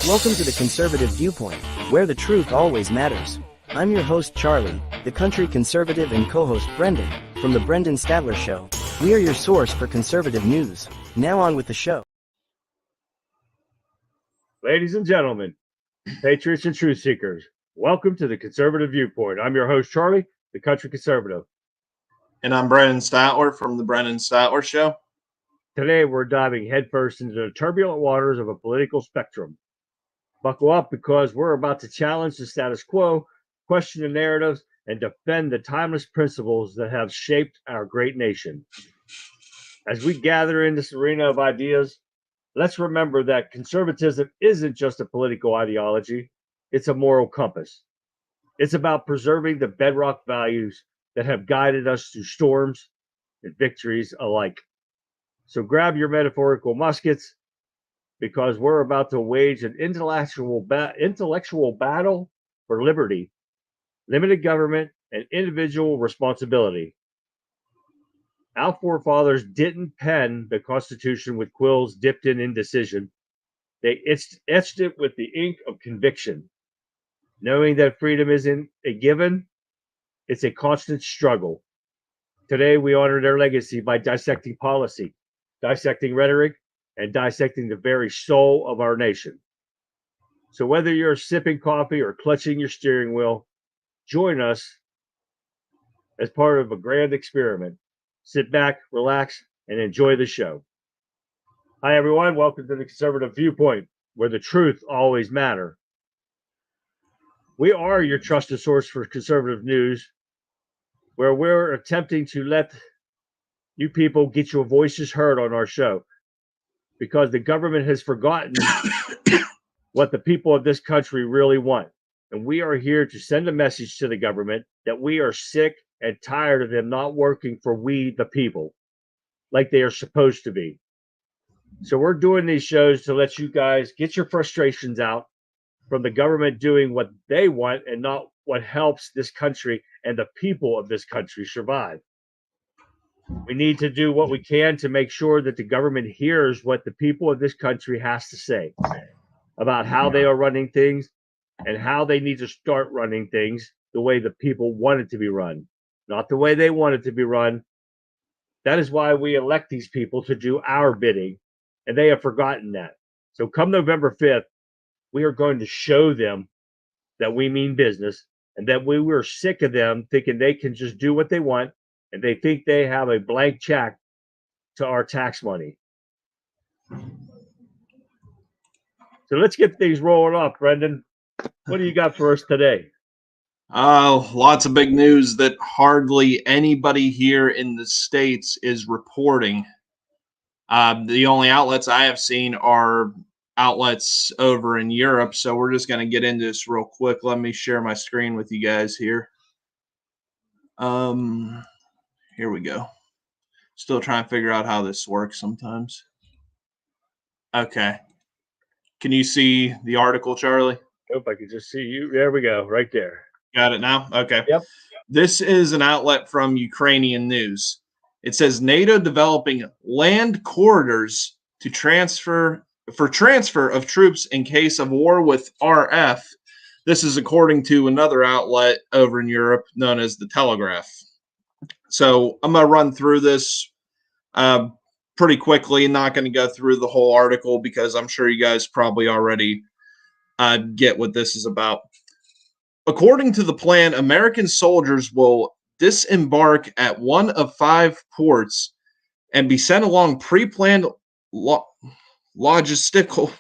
Welcome to the Conservative Viewpoint, where the truth always matters. I'm your host Charlie, the country conservative, and co-host Brendan, from the Brendan Statler Show. We are your source for conservative news. Now on with the show. Ladies and gentlemen, patriots and truth seekers, welcome to the Conservative Viewpoint. I'm your host Charlie, the country conservative. And I'm Brendan Statler from the Brendan Statler Show. Today we're diving headfirst into the turbulent waters of a political spectrum. Buckle up, because we're about to challenge the status quo, question the narratives, and defend the timeless principles that have shaped our great nation. As we gather in this arena of ideas, let's remember that conservatism isn't just a political ideology, it's a moral compass. It's about preserving the bedrock values that have guided us through storms and victories alike. So grab your metaphorical muskets, because we're about to wage an intellectual battle for liberty, limited government, and individual responsibility. Our forefathers didn't pen the Constitution with quills dipped in indecision. They etched it with the ink of conviction, knowing that freedom isn't a given, it's a constant struggle. Today, we honor their legacy by dissecting policy, dissecting rhetoric, and dissecting the very soul of our nation. So whether you're sipping coffee or clutching your steering wheel, join us as part of a grand experiment. Sit back, relax, and enjoy the show. Hi, everyone. Welcome to the Conservative Viewpoint, where the truth always matters. We are your trusted source for conservative news, where we're attempting to let you people get your voices heard on our show, because the government has forgotten what the people of this country really want. And we are here to send a message to the government that we are sick and tired of them not working for we, the people, like they are supposed to be. So we're doing these shows to let you guys get your frustrations out from the government doing what they want and not what helps this country and the people of this country survive. We need to do what we can to make sure that the government hears what the people of this country has to say about how they are running things and how they need to start running things the way the people want it to be run, not the way they want it to be run. That is why we elect these people to do our bidding, and they have forgotten that. So come November 5th, we are going to show them that we mean business and that we were sick of them thinking they can just do what they want, and they think they have a blank check to our tax money. So let's get things rolling off, Brendan. What do you got for us today? Lots of big news that hardly anybody here in the States is reporting. The only outlets I have seen are outlets over in Europe, so we're just going to get into this real quick. Let me share my screen with you guys here. Here we go. Still trying to figure out how this works sometimes. Okay. Can you see the article, Charlie? Nope, I can just see you. There we go, right there. Got it now? Okay. Yep. This is an outlet from Ukrainian news. It says NATO developing land corridors to transfer of troops in case of war with RF. This is according to another outlet over in Europe known as the Telegraph. So I'm going to run through this pretty quickly. Not going to go through the whole article because I'm sure you guys probably already get what this is about. According to the plan, American soldiers will disembark at one of 5 ports and be sent along pre-planned logistical.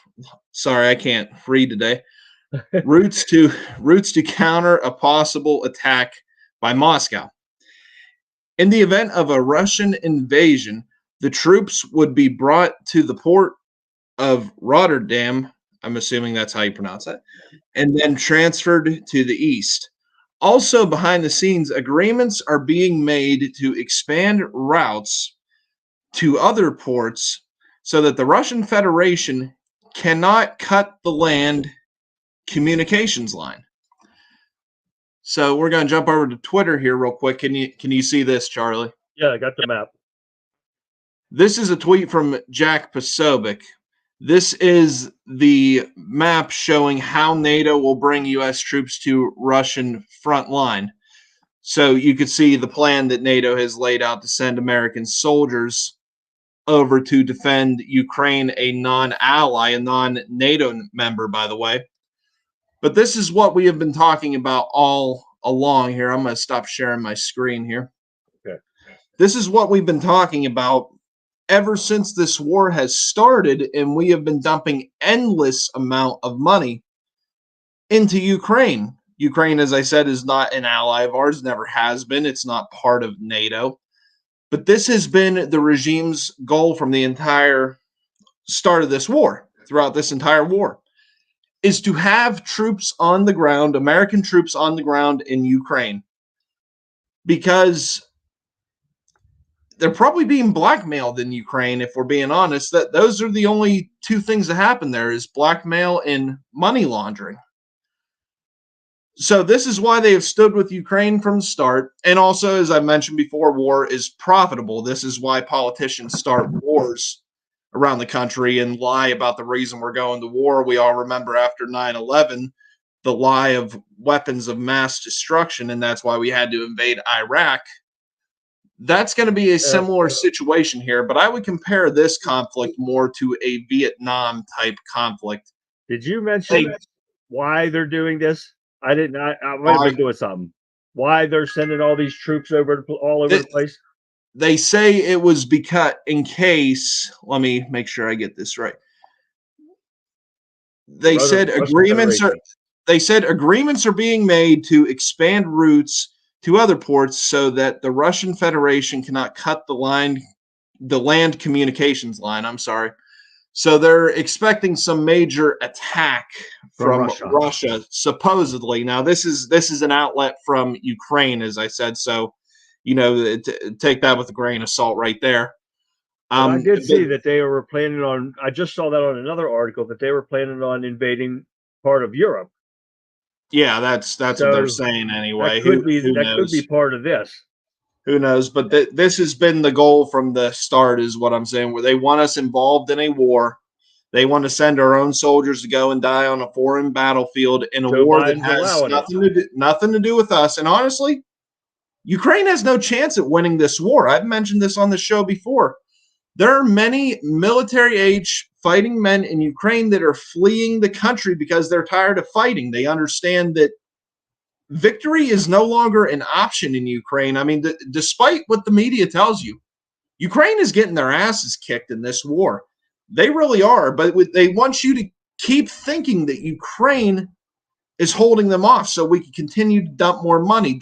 Sorry, I can't read today. routes to counter a possible attack by Moscow. In the event of a Russian invasion, the troops would be brought to the port of Rotterdam, I'm assuming that's how you pronounce that, and then transferred to the east. Also, behind the scenes, agreements are being made to expand routes to other ports so that the Russian Federation cannot cut the land communications line. So we're going to jump over to Twitter here real quick. Can you see this, Charlie? Yeah, I got the map. This is a tweet from Jack Posobiec. This is the map showing how NATO will bring U.S. troops to Russian front line. So you could see the plan that NATO has laid out to send American soldiers over to defend Ukraine, a non-ally, a non-NATO member, by the way. But this is what we have been talking about all along here. I'm going to stop sharing my screen here. Okay. This is what we've been talking about ever since this war has started, and we have been dumping endless amount of money into Ukraine. Ukraine, as I said, is not an ally of ours, never has been. It's not part of NATO. But this has been the regime's goal from the entire start of this war, throughout this entire war, is to have troops on the ground, American troops on the ground in Ukraine, because they're probably being blackmailed in Ukraine, if we're being honest. That those are the only two things that happen there, is blackmail and money laundering. So this is why they have stood with Ukraine from the start. And also, as I mentioned before, war is profitable. This is why politicians start wars around the country and lie about the reason we're going to war. We all remember after 9/11, the lie of weapons of mass destruction, and that's why we had to invade Iraq. That's going to be a similar situation here, but I would compare this conflict more to a Vietnam type conflict. Did you mention why they're doing this? I didn't. I might have been doing something. Why they're sending all these troops over all over the place? They say it was because, in case, let me make sure I get this right. They said agreements are being made to expand routes to other ports so that the Russian Federation cannot cut the land communications line. I'm sorry. So they're expecting some major attack from Russia, supposedly. Now, this is an outlet from Ukraine, as I said. So, take that with a grain of salt right there. I did see that they were planning on, I just saw that on another article, that they were planning on invading part of Europe. Yeah, that's what they're saying anyway. That could be part of this. Who knows? But this has been the goal from the start, is what I'm saying, where they want us involved in a war. They want to send our own soldiers to go and die on a foreign battlefield in a war that has nothing to do with us. And honestly, Ukraine has no chance at winning this war. I've mentioned this on the show before. There are many military-age fighting men in Ukraine that are fleeing the country because they're tired of fighting. They understand that victory is no longer an option in Ukraine. I mean, despite what the media tells you, Ukraine is getting their asses kicked in this war. They really are, but they want you to keep thinking that Ukraine is holding them off so we can continue to dump more money.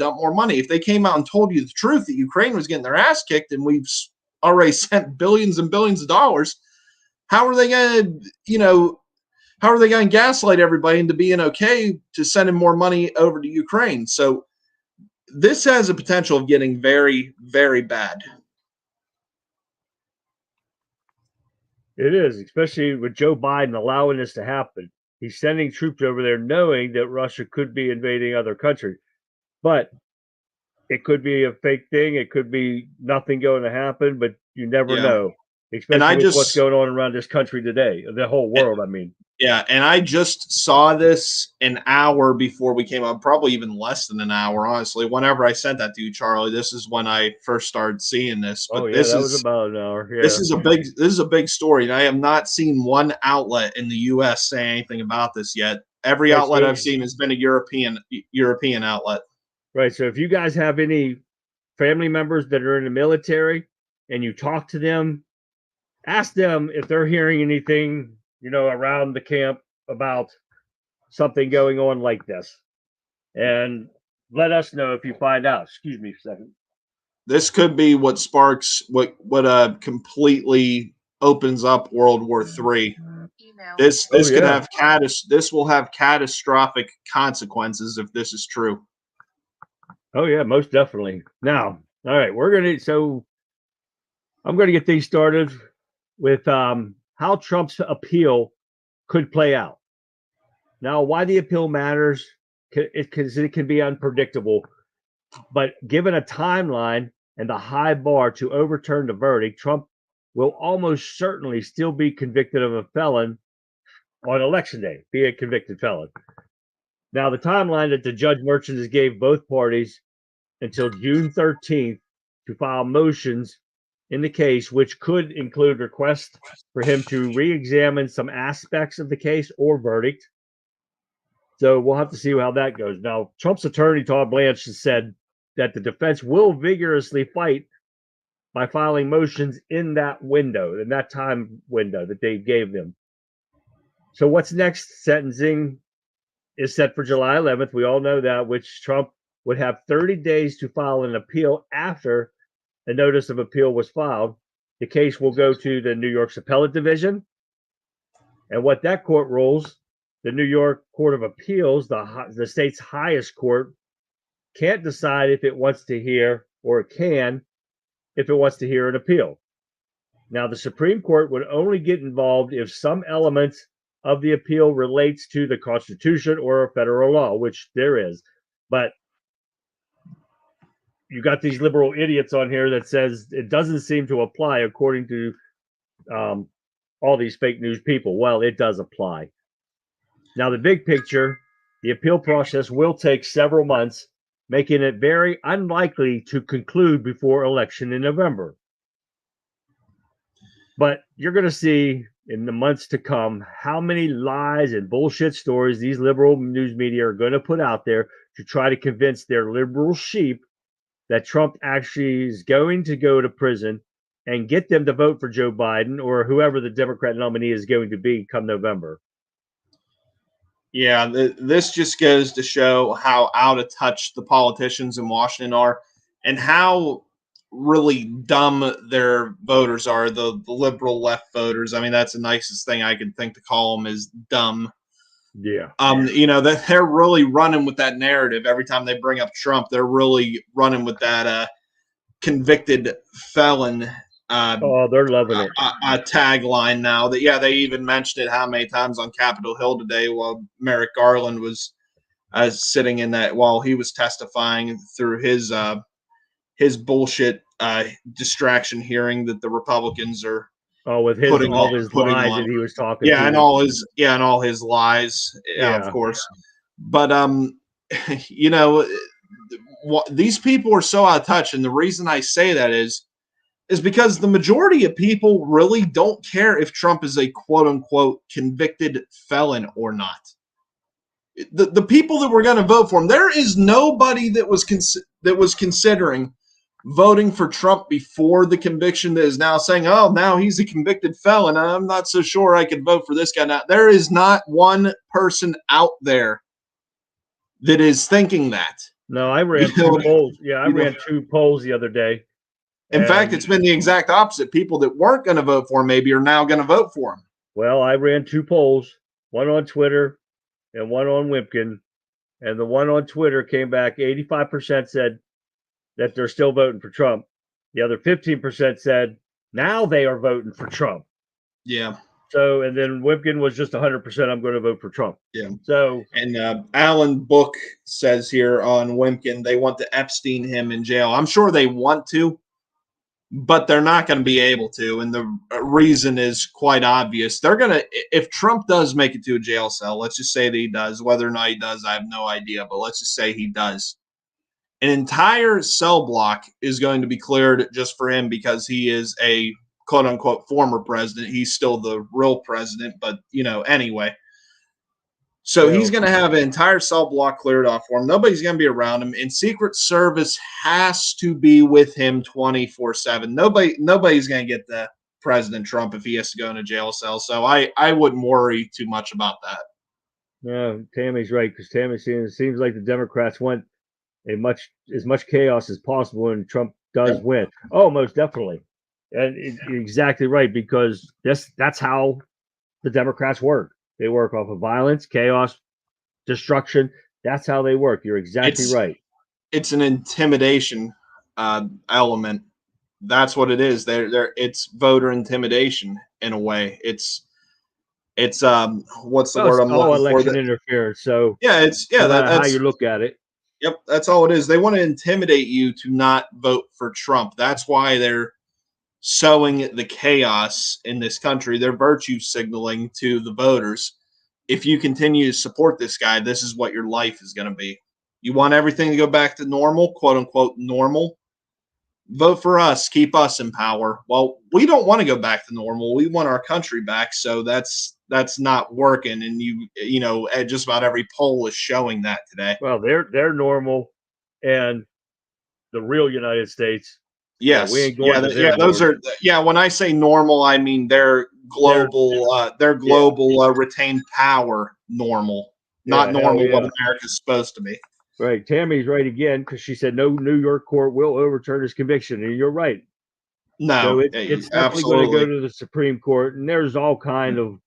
If they came out and told you the truth that Ukraine was getting their ass kicked and we've already sent billions and billions of dollars, how are they going to gaslight everybody into being okay to sending more money over to Ukraine? So this has a potential of getting very, very bad. It is, especially with Joe Biden allowing this to happen. He's sending troops over there knowing that Russia could be invading other countries. But it could be a fake thing. It could be nothing going to happen, but you never know. Especially with what's going on around this country today, the whole world, I mean. Yeah, and I just saw this an hour before we came up, probably even less than an hour, honestly. Whenever I sent that to you, Charlie, this is when I first started seeing this. But that was about an hour. Yeah. This is a big story, and I have not seen one outlet in the U.S. say anything about this yet. Every outlet I've seen has been a European outlet. Right. So if you guys have any family members that are in the military and you talk to them, ask them if they're hearing anything, around the camp about something going on like this. And let us know if you find out. Excuse me a second. This could be what sparks what completely opens up World War III. This will have catastrophic consequences if this is true. Oh yeah, most definitely. Now, all right, I'm gonna get things started with how Trump's appeal could play out. Now, why the appeal matters, because it can be unpredictable. But given a timeline and the high bar to overturn the verdict, Trump will almost certainly still be convicted of a felon on election day, be a convicted felon. Now, the timeline that the judge Merchandise gave both parties until June 13th to file motions in the case, which could include requests for him to re-examine some aspects of the case or verdict. So we'll have to see how that goes. Now, Trump's attorney, Todd Blanche, has said that the defense will vigorously fight by filing motions in that window, in that time window that they gave them. So what's next? Sentencing is set for July 11th. We all know that, which Trump would have 30 days to file an appeal after a notice of appeal was filed. The case will go to the New York's Appellate Division. And what that court rules, the New York Court of Appeals, the state's highest court, can't decide if it wants to hear, or it can, if it wants to hear an appeal. Now, the Supreme Court would only get involved if some element of the appeal relates to the Constitution or a federal law, which there is. But you got these liberal idiots on here that says it doesn't seem to apply according to all these fake news people. Well, it does apply. Now, the big picture, the appeal process will take several months, making it very unlikely to conclude before election in November. But you're going to see in the months to come how many lies and bullshit stories these liberal news media are going to put out there to try to convince their liberal sheep that Trump actually is going to go to prison and get them to vote for Joe Biden or whoever the Democrat nominee is going to be come November. Yeah, this just goes to show how out of touch the politicians in Washington are and how really dumb their voters are, the liberal left voters. I mean, that's the nicest thing I could think to call them is dumb. Yeah. You know, that they're really running with that narrative every time they bring up Trump. They're really running with that convicted felon they're loving it. Tagline now. That they even mentioned it how many times on Capitol Hill today while Merrick Garland was sitting in that while he was testifying through his bullshit distraction hearing that the Republicans are with his all his lies that he was talking. And all his lies. Yeah, of course. But you know, these people are so out of touch, and the reason I say that is because the majority of people really don't care if Trump is a quote unquote convicted felon or not. The people that were going to vote for him, there is nobody that was considering voting for Trump before the conviction that is now saying, oh, now he's a convicted felon. I'm not so sure I could vote for this guy now. There is not one person out there that is thinking that. No, I ran two polls. Yeah, I ran 2 polls the other day. In fact, it's been the exact opposite. People that weren't going to vote for him maybe are now going to vote for him. Well, I ran 2 polls, one on Twitter and one on Wimpkin. And the one on Twitter came back 85% said that they're still voting for Trump. The other 15% said now they are voting for Trump. Yeah. So, and then Wimpkin was just 100%. I'm going to vote for Trump. Yeah. So, and Alan Book says here on Wimpkin, they want to Epstein him in jail. I'm sure they want to, but they're not going to be able to. And the reason is quite obvious. They're going to, if Trump does make it to a jail cell, let's just say that he does. Whether or not he does, I have no idea, but let's just say he does. An entire cell block is going to be cleared just for him because he is a quote unquote former president. He's still the real president, but anyway. So he's going to have an entire cell block cleared off for him. Nobody's going to be around him, and Secret Service has to be with him 24/7. Nobody's going to get the President Trump if he has to go in a jail cell. So I wouldn't worry too much about that. Yeah, Tammy's right, because Tammy seems like the Democrats want as much chaos as possible, and Trump does win. Oh, most definitely, and exactly right, because that's how the Democrats work. They work off of violence, chaos, destruction. That's how they work. You're exactly right. It's an intimidation element. That's what it is. It's voter intimidation in a way. It's what's the word I'm looking for? Election interference. So that's how you look at it. Yep, that's all it is. They want to intimidate you to not vote for Trump. That's why they're sowing the chaos in this country. They're virtue signaling to the voters. If you continue to support this guy, this is what your life is going to be. You want everything to go back to normal, quote unquote, normal. Vote for us. Keep us in power. Well, we don't want to go back to normal. We want our country back. So that's not working. And you know, just about every poll is showing that today. Well, they're normal, and the real United States. Yes. We ain't going to their those norm. are when I say normal, I mean they're global retained power normal, not normal what America's supposed to be. Right. Tammy's right again, because she said no New York court will overturn his conviction. And you're right. No, so it's definitely going to go to the Supreme Court, and there's all kind of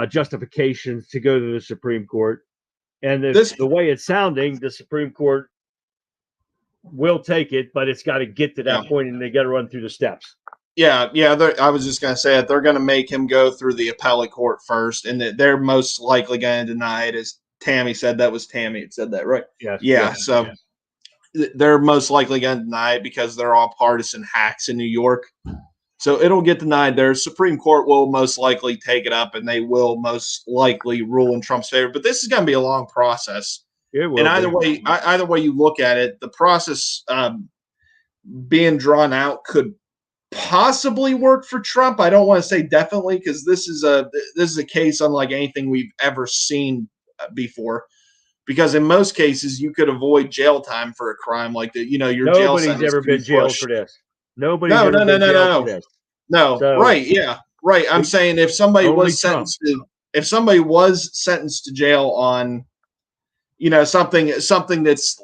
justifications to go to the Supreme Court. And the way it's sounding, the Supreme Court will take it, but it's got to get to that point, and they got to run through the steps. Yeah. I was just going to say that they're going to make him go through the appellate court first, and that they're most likely going to deny it. As Tammy said, that was Tammy that said that, right? Yeah. So they're most likely going to deny it because they're all partisan hacks in New York. So it'll get denied. Their Supreme Court will most likely take it up, and they will most likely rule in Trump's favor. But this is going to be a long process. And either way you look at it, the process being drawn out could possibly work for Trump. I don't want to say definitely, because this is a case unlike anything we've ever seen before. Because in most cases, you could avoid jail time for a crime like that. You know, your jail sentence. Nobody's ever been jailed for this. Nobody's ever been jailed for this. No, so, right, yeah, right. I'm saying if somebody was sentenced to jail on, you know, something that's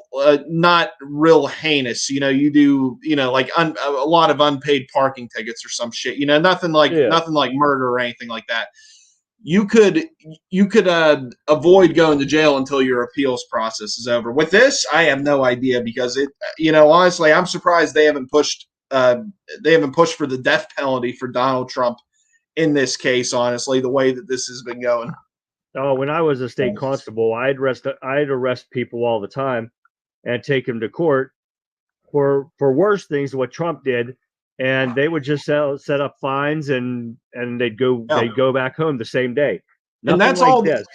not real heinous, you know, you do, you know, like a lot of unpaid parking tickets or some shit, you know, nothing like murder or anything like that. You could avoid going to jail until your appeals process is over. With this, I have no idea, because it, you know, honestly, I'm surprised they haven't pushed for the death penalty for Donald Trump in this case. Honestly, the way that this has been going. Oh, when I was a state constable, I'd arrest people all the time and take them to court for worse things than what Trump did. And they would just set up fines, and they'd go back home the same day. And that's all this.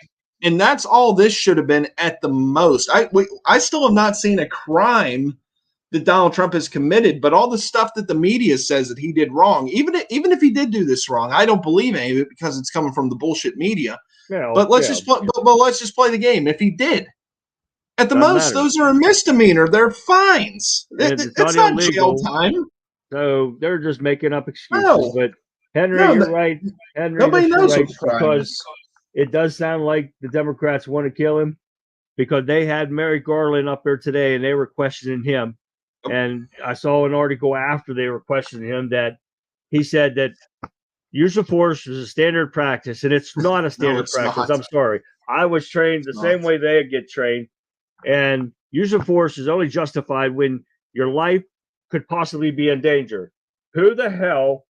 And that's all this should have been at the most. I still have not seen a crime that Donald Trump has committed, but all the stuff that the media says that he did wrong, even if he did do this wrong, I don't believe any of it, because it's coming from the bullshit media. But let's just play the game. If he did, at the most, those are a misdemeanor. They're fines. That's not jail time. So they're just making up excuses. No. But Henry, you're right. Henry, nobody knows right, because it does sound like the Democrats want to kill him, because they had Merrick Garland up there today, and they were questioning him. And I saw an article after they were questioning him that he said that use of force is a standard practice, and it's not a standard practice. I'm sorry. I was trained the same way they get trained, and use of force is only justified when your life could possibly be in danger. Who the hell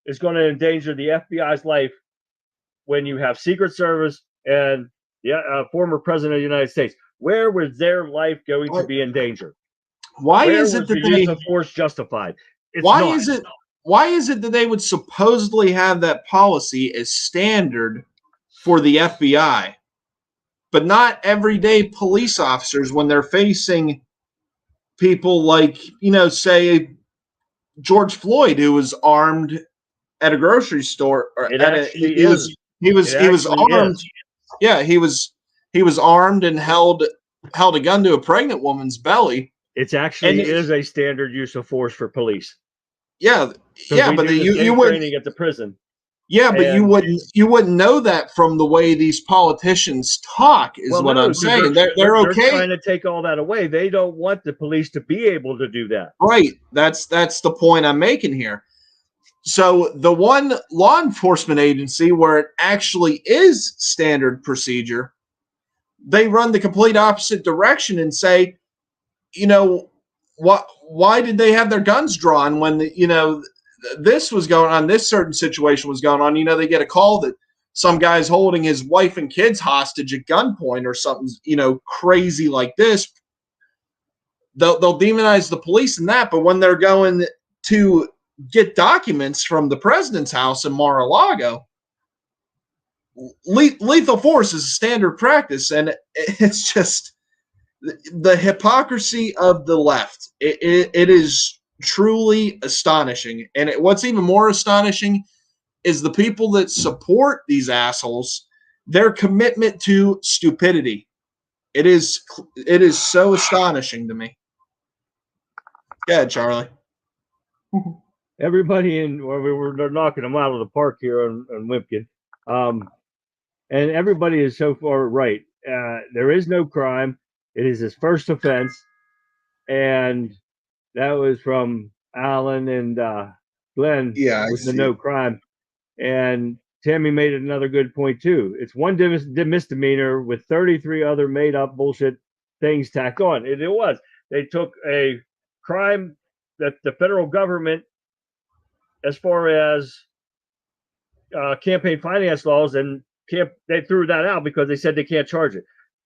is going to endanger the FBI's life when you have Secret Service and former president of the United States? Where was their life going to be in danger? Why is it that use of force justified? Why is it that they would supposedly have that policy as standard for the FBI, but not everyday police officers when they're facing people like, you know, say George Floyd, who was armed at a grocery store? He was armed. Yeah, he was armed and held a gun to a pregnant woman's belly. It's actually is a standard use of force for police. Yeah, but you wouldn't training at the prison. Yeah, but you wouldn't know that from the way these politicians talk. What I'm saying. They're okay. They're trying to take all that away. They don't want the police to be able to do that. Right. That's the point I'm making here. So the one law enforcement agency where it actually is standard procedure, they run the complete opposite direction and say, you know, why did they have their guns drawn when this was going on, this certain situation was going on? You know, they get a call that some guy's holding his wife and kids hostage at gunpoint or something, you know, crazy like this. They'll demonize the police in that, but when they're going to get documents from the president's house in Mar-a-Lago. Lethal force is a standard practice, and it's just the hypocrisy of the left. It is truly astonishing. And what's even more astonishing is the people that support these assholes, their commitment to stupidity. It is so astonishing to me. Go ahead, Charlie. Everybody they're knocking them out of the park here on Wimpkin. And everybody is so far right. There is no crime. It is his first offense. And that was from Alan and Glenn with the no crime. And Tammy made another good point too. It's one misdemeanor with 33 other made up bullshit things tacked on. It was. They took a crime that the federal government, as far as campaign finance laws, and they threw that out because they said they can't charge it.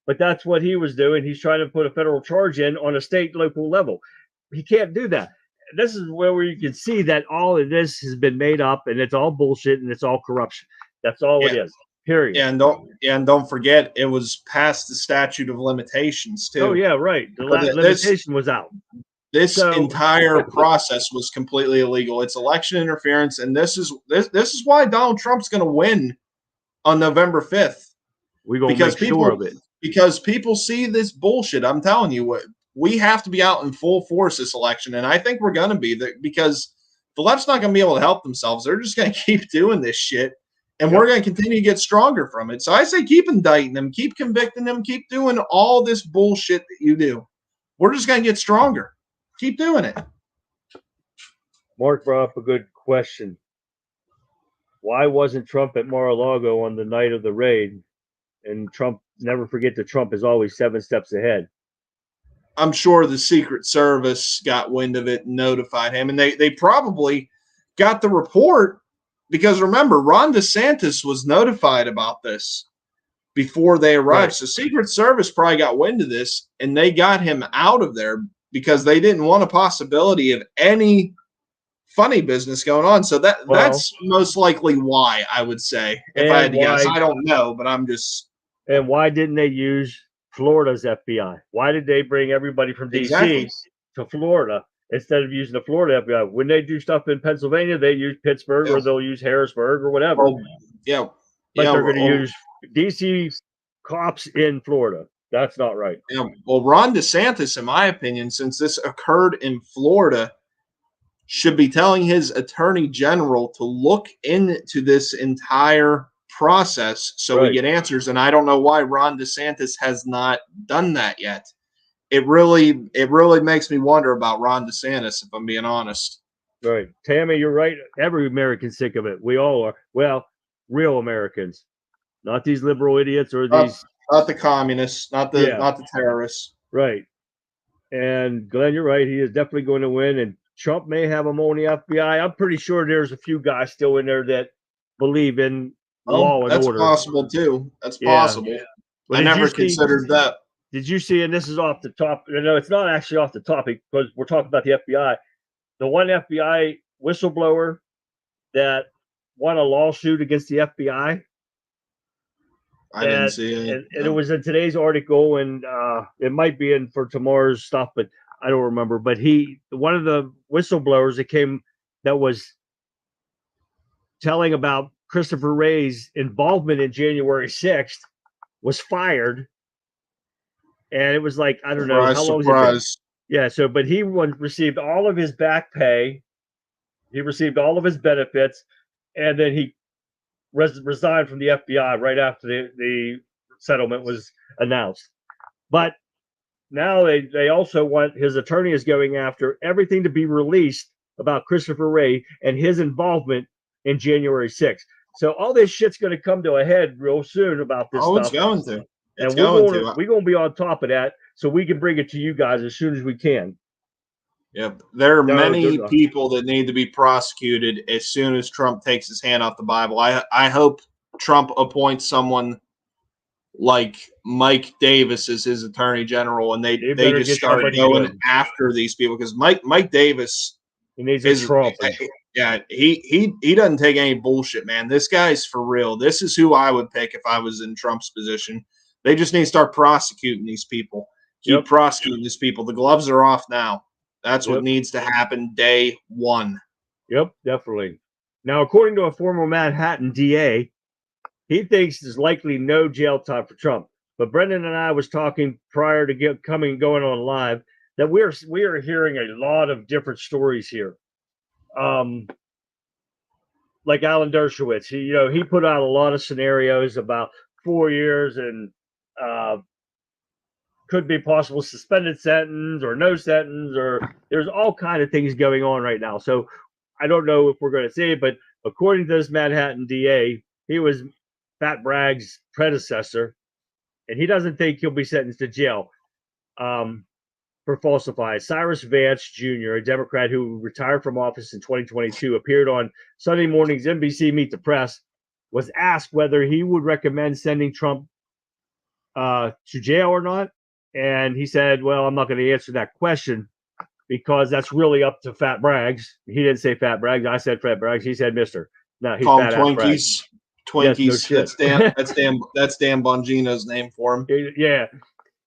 But that's what he was doing. He's trying to put a federal charge in on a state local level. He can't do that. This is where you can see that all of this has been made up, and it's all bullshit, and it's all corruption. That's all it is. Period. And don't forget, it was past the statute of limitations too. Oh yeah, right. The limitation was out. This entire process was completely illegal. It's election interference, and this is why Donald Trump's going to win on November 5th. We're going to make sure of it. Because people see this bullshit. I'm telling you, we have to be out in full force this election, and I think we're going to be there because the left's not going to be able to help themselves. They're just going to keep doing this shit, and we're going to continue to get stronger from it. So I say keep indicting them, keep convicting them, keep doing all this bullshit that you do. We're just going to get stronger. Keep doing it. Mark brought up a good question. Why wasn't Trump at Mar-a-Lago on the night of the raid? And Trump, never forget that Trump is always 7 steps ahead. I'm sure the Secret Service got wind of it and notified him. And they probably got the report because, remember, Ron DeSantis was notified about this before they arrived. Right. So Secret Service probably got wind of this, and they got him out of there because they didn't want a possibility of any funny business going on. So that's most likely why, I would say. If I had to guess. I don't know, but I'm just... And why didn't they use Florida's FBI? Why did they bring everybody from D.C. to Florida instead of using the Florida FBI? When they do stuff in Pennsylvania, they use Pittsburgh or they'll use Harrisburg or whatever. But they're going to use D.C. cops in Florida. That's not right. Yeah. Well, Ron DeSantis, in my opinion, since this occurred in Florida, should be telling his attorney general to look into this entire process so we get answers. And I don't know why Ron DeSantis has not done that yet. It really makes me wonder about Ron DeSantis, if I'm being honest. Right. Tammy, you're right. Every American's sick of it. We all are. Well, real Americans, not these liberal idiots or these. Not the communists, not the terrorists. Right. And Glenn, you're right. He is definitely going to win. And Trump may have him on the FBI. I'm pretty sure there's a few guys still in there that believe in law and order. That's possible too. That's possible. Yeah. I never considered that. Did you see, and this is off the top, no, it's not actually off the topic because we're talking about the FBI. The one FBI whistleblower that won a lawsuit against the FBI. I didn't see it. And it was in today's article, and it might be in for tomorrow's stuff, but I don't remember. But one of the whistleblowers that was telling about Christopher Wray's involvement in January 6th was fired. And it was like, I don't know how long was it? Yeah. So, but he received all of his back pay. He received all of his benefits. And then he resigned from the FBI right after the settlement was announced. But now they also want, his attorney is going after everything to be released about Christopher Wray and his involvement in January 6th. So all this shit's going to come to a head real soon about this stuff. It's going to. And we're going to be on top of that so we can bring it to you guys as soon as we can. Yep. There are many people that need to be prosecuted as soon as Trump takes his hand off the Bible. I hope Trump appoints someone like Mike Davis as his attorney general, and they just start going after these people because Mike Davis he needs a Trump. Yeah, he doesn't take any bullshit, man. This guy's for real. This is who I would pick if I was in Trump's position. They just need to start prosecuting these people. Keep Yep. prosecuting these people. The gloves are off now. That's what Yep. needs to happen day one. Yep, definitely. Now, according to a former Manhattan DA, he thinks there's likely no jail time for Trump. But Brendan and I was talking prior to going on live that we are hearing a lot of different stories here. Like Alan Dershowitz, he put out a lot of scenarios about 4 years and could be possible suspended sentence or no sentence, or there's all kind of things going on right now. So I don't know if we're going to see it, but according to this Manhattan DA, he was Pat Bragg's predecessor, and he doesn't think he'll be sentenced to jail for falsified. Cyrus Vance Jr., a Democrat who retired from office in 2022, appeared on Sunday morning's NBC Meet the Press, was asked whether he would recommend sending Trump to jail or not. And he said, well, I'm not going to answer that question because that's really up to Fat Braggs. He didn't say Fat Braggs. I said Fat Braggs. He said Mister. No, he's Call Fat him Twinkies. Twinkies. Yes, no shit. That's Dan Bongino's name for him. Yeah.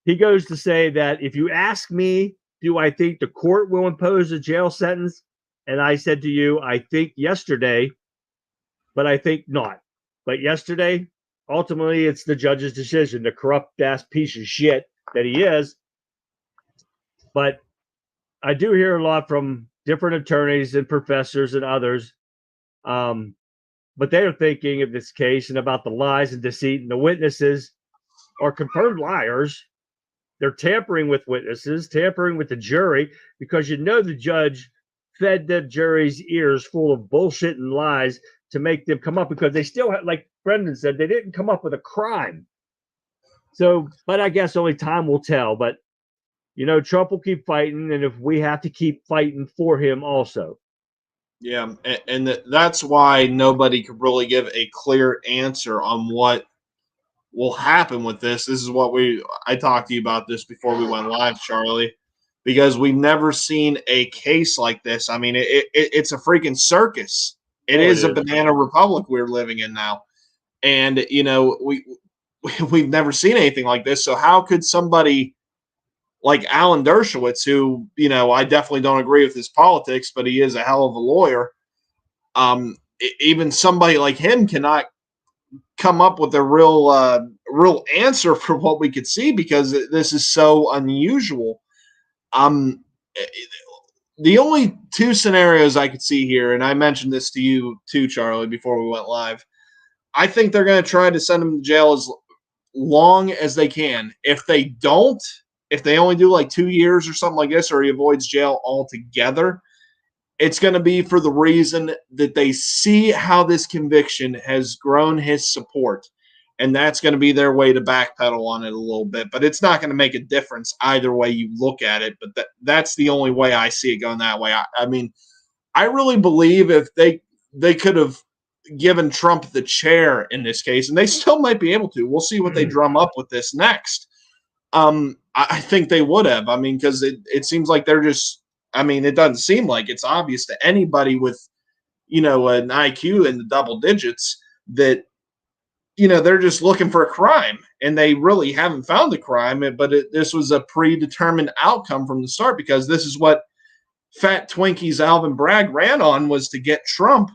He goes to say that if you ask me, do I think the court will impose a jail sentence? And I said to you, I think yesterday, but I think not. But yesterday, ultimately, it's the judge's decision, the corrupt ass piece of shit that he is. But I do hear a lot from different attorneys and professors and others. But they're thinking of this case and about the lies and deceit, and the witnesses are confirmed liars. They're tampering with witnesses, tampering with the jury, because the judge fed the jury's ears full of bullshit and lies to make them come up, because they still have, like Brendan said, they didn't come up with a crime. So, but I guess only time will tell. But, Trump will keep fighting, and if we have to keep fighting for him also. Yeah, and that's why nobody could really give a clear answer on what will happen with this. This is what I talked to you about this before we went live, Charlie, because we've never seen a case like this. I mean, it's a freaking circus. It is a banana republic we're living in now. And, we've never seen anything like this. So how could somebody like Alan Dershowitz, who, I definitely don't agree with his politics, but he is a hell of a lawyer. Even somebody like him cannot come up with a real answer for what we could see, because this is so unusual. The only two scenarios I could see here, and I mentioned this to you too, Charlie, before we went live. I think they're going to try to send him to jail as long as they can. If they only do like 2 years or something like this, or he avoids jail altogether, it's going to be for the reason that they see how this conviction has grown his support. And that's going to be their way to backpedal on it a little bit. But it's not going to make a difference either way you look at it. But that's the only way I see it going that way. I mean, I really believe if they could have given Trump the chair in this case, and they still might be able to. We'll see what they drum up with this next. I think they would have. I mean, because it seems like they're just, it doesn't seem like it's obvious to anybody with, an IQ in the double digits that, they're just looking for a crime, and they really haven't found a crime. But this was a predetermined outcome from the start, because this is what Fat Twinkies Alvin Bragg ran on, was to get Trump.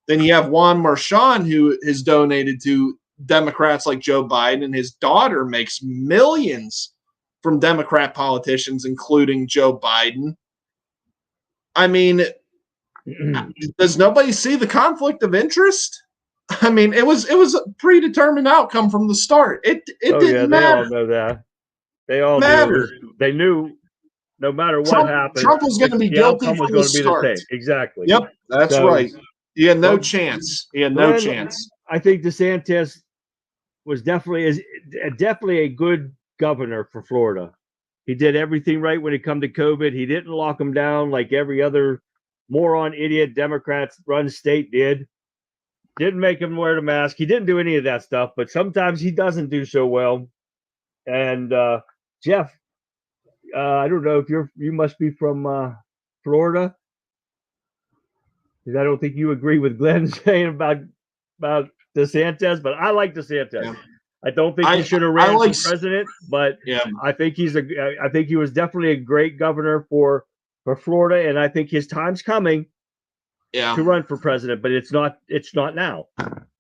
Then you have Juan Marchand, who has donated to Democrats like Joe Biden, and his daughter makes millions from Democrat politicians, including Joe Biden. I mean, does nobody see the conflict of interest? I mean, it was a predetermined outcome from the start. It didn't matter. They all know that. They all knew. They knew no matter what happened, Trump was going to be guilty from the start. Exactly. Yep, that's right. He had no chance. I think DeSantis was definitely a good governor for Florida. He did everything right when it come to COVID. He didn't lock them down like every other moron, idiot Democrats run state did. Didn't make him wear the mask. He didn't do any of that stuff, but sometimes he doesn't do so well. And Jeff, I don't know if you must be from Florida. because I don't think you agree with Glenn saying about DeSantis, but I like DeSantis. Yeah. I don't think he should have ran for president, but yeah. I think I think he was definitely a great governor for Florida, and I think his time's coming to run for president, but it's not now.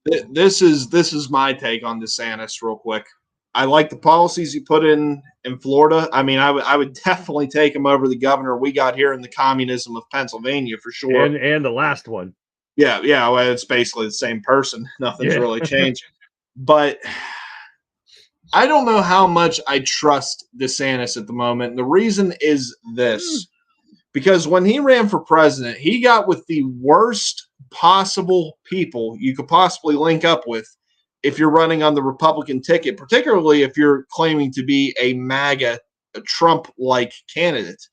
This is my take on DeSantis real quick. I like the policies he put in Florida. I mean, I would definitely take him over the governor we got here in the communism of Pennsylvania for sure. And the last one. Yeah. Well, it's basically the same person. Nothing's really changed. But I don't know how much I trust DeSantis at the moment. And the reason is this. Because when he ran for president, he got with the worst possible people you could possibly link up with if you're running on the Republican ticket, particularly if you're claiming to be a MAGA, a Trump-like candidate.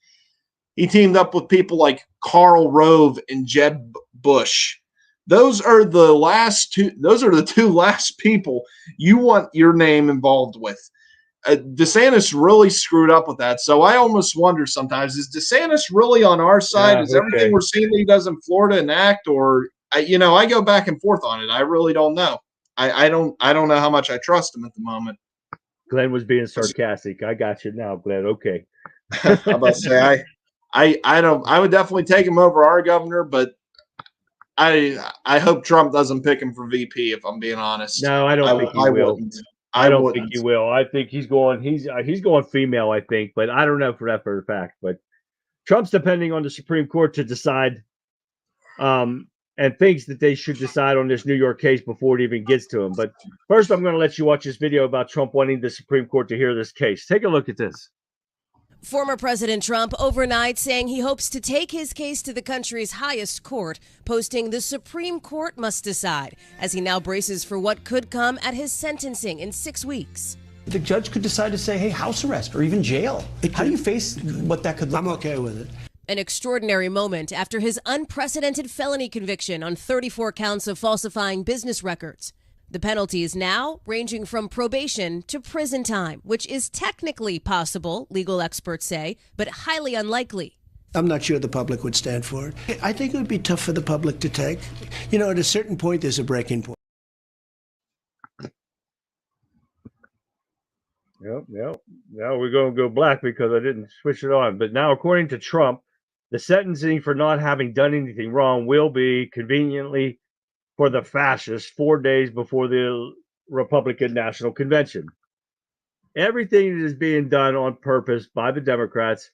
He teamed up with people like Karl Rove and Jeb Bush. Those are the two last people you want your name involved with. DeSantis really screwed up with that. So I almost wonder sometimes, is DeSantis really on our side? Is everything we're seeing that he does in Florida an act? Or, I go back and forth on it. I really don't know. I don't know how much I trust him at the moment. Glenn was being sarcastic. I got you now, Glenn. Okay. I'm about to say, I would definitely take him over our governor, but I hope Trump doesn't pick him for VP, if I'm being honest. No, I don't think he will. I don't think he will. I think he's going female, I think, but I don't know for a fact. But Trump's depending on the Supreme Court to decide, and thinks that they should decide on this New York case before it even gets to him. But first, I'm going to let you watch this video about Trump wanting the Supreme Court to hear this case. Take a look at this. Former President Trump overnight saying he hopes to take his case to the country's highest court, posting the Supreme Court must decide, as he now braces for what could come at his sentencing in 6 weeks. The judge could decide to say, hey, house arrest or even jail. How do you face what that could look like? I'm okay with it. An extraordinary moment after his unprecedented felony conviction on 34 counts of falsifying business records. The penalties now ranging from probation to prison time, which is technically possible, legal experts say, but highly unlikely. I'm not sure the public would stand for it. I think it would be tough for the public to take. At a certain point, there's a breaking point. Yep. Now we're going to go black because I didn't switch it on. But now, according to Trump, the sentencing for not having done anything wrong will be conveniently for the fascists 4 days before the Republican National Convention. Everything is being done on purpose by the Democrats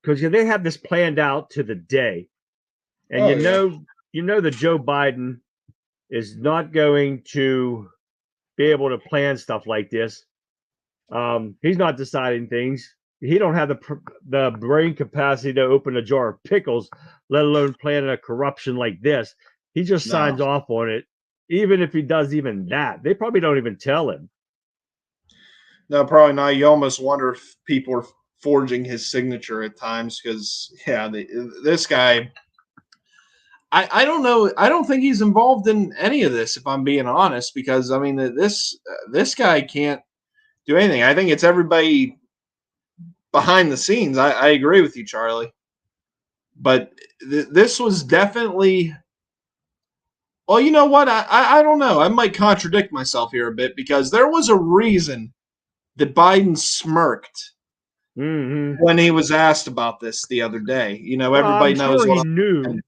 because they have this planned out to the day. And you know that Joe Biden is not going to be able to plan stuff like this. He's not deciding things. He don't have the brain capacity to open a jar of pickles, let alone planning a corruption like this. He just signs off on it. Even if he does even that, they probably don't even tell him. No, probably not. You almost wonder if people are forging his signature at times because, this guy, I don't know. I don't think he's involved in any of this, if I'm being honest, because, I mean, this guy can't do anything. I think it's everybody behind the scenes. I agree with you, Charlie. But this was definitely... Well, you know what? I don't know. I might contradict myself here a bit because there was a reason that Biden smirked when he was asked about this the other day. Everybody knows what he knew.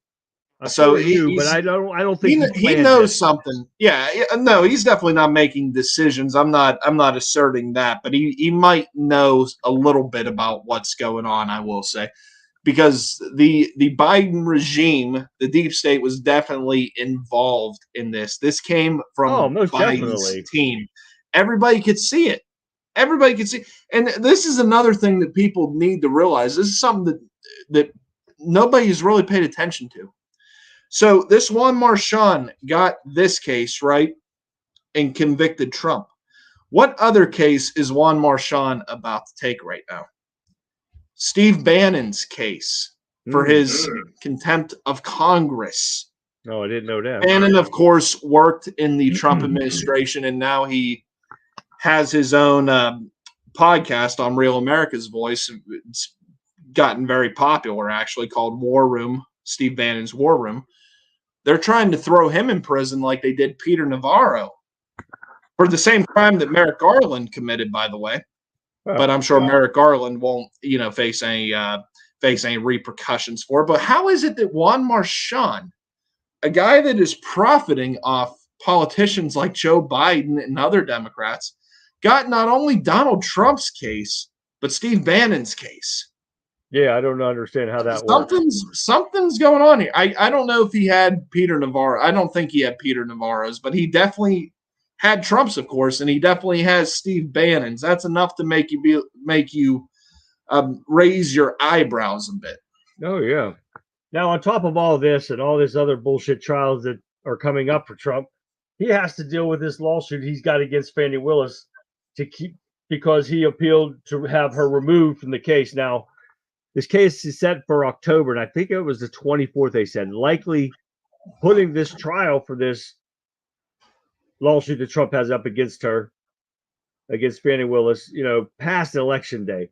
So he knew, but I don't think he knows something. Yeah, no, he's definitely not making decisions. I'm not asserting that, but he might know a little bit about what's going on. I will say. Because the Biden regime, the deep state, was definitely involved in this. This came from Biden's team. Everybody could see it. Everybody could see. And this is another thing that people need to realize. This is something that nobody has really paid attention to. So this Juan Marchand got this case, right, and convicted Trump. What other case is Juan Marchand about to take right now? Steve Bannon's case for his contempt of Congress. Oh, I didn't know that. Bannon, of course, worked in the Trump administration, and now he has his own podcast on Real America's Voice. It's gotten very popular, actually, called War Room, Steve Bannon's War Room. They're trying to throw him in prison like they did Peter Navarro for the same crime that Merrick Garland committed, by the way. But I'm sure Merrick Garland won't, face any repercussions for it. But how is it that Juan Marchand, a guy that is profiting off politicians like Joe Biden and other Democrats, got not only Donald Trump's case, but Steve Bannon's case? Yeah, I don't understand how that works. Something's going on here. I don't know if he had Peter Navarro. I don't think he had Peter Navarro's, but he definitely had Trump's, of course, and he definitely has Steve Bannon's. That's enough to make you raise your eyebrows a bit. Oh yeah. Now, on top of all this and all this other bullshit trials that are coming up for Trump, he has to deal with this lawsuit he's got against Fani Willis because he appealed to have her removed from the case. Now, this case is set for October, and I think it was the 24th, they said, likely putting this trial for this lawsuit that Trump has up against her, against Fani Willis, past election day.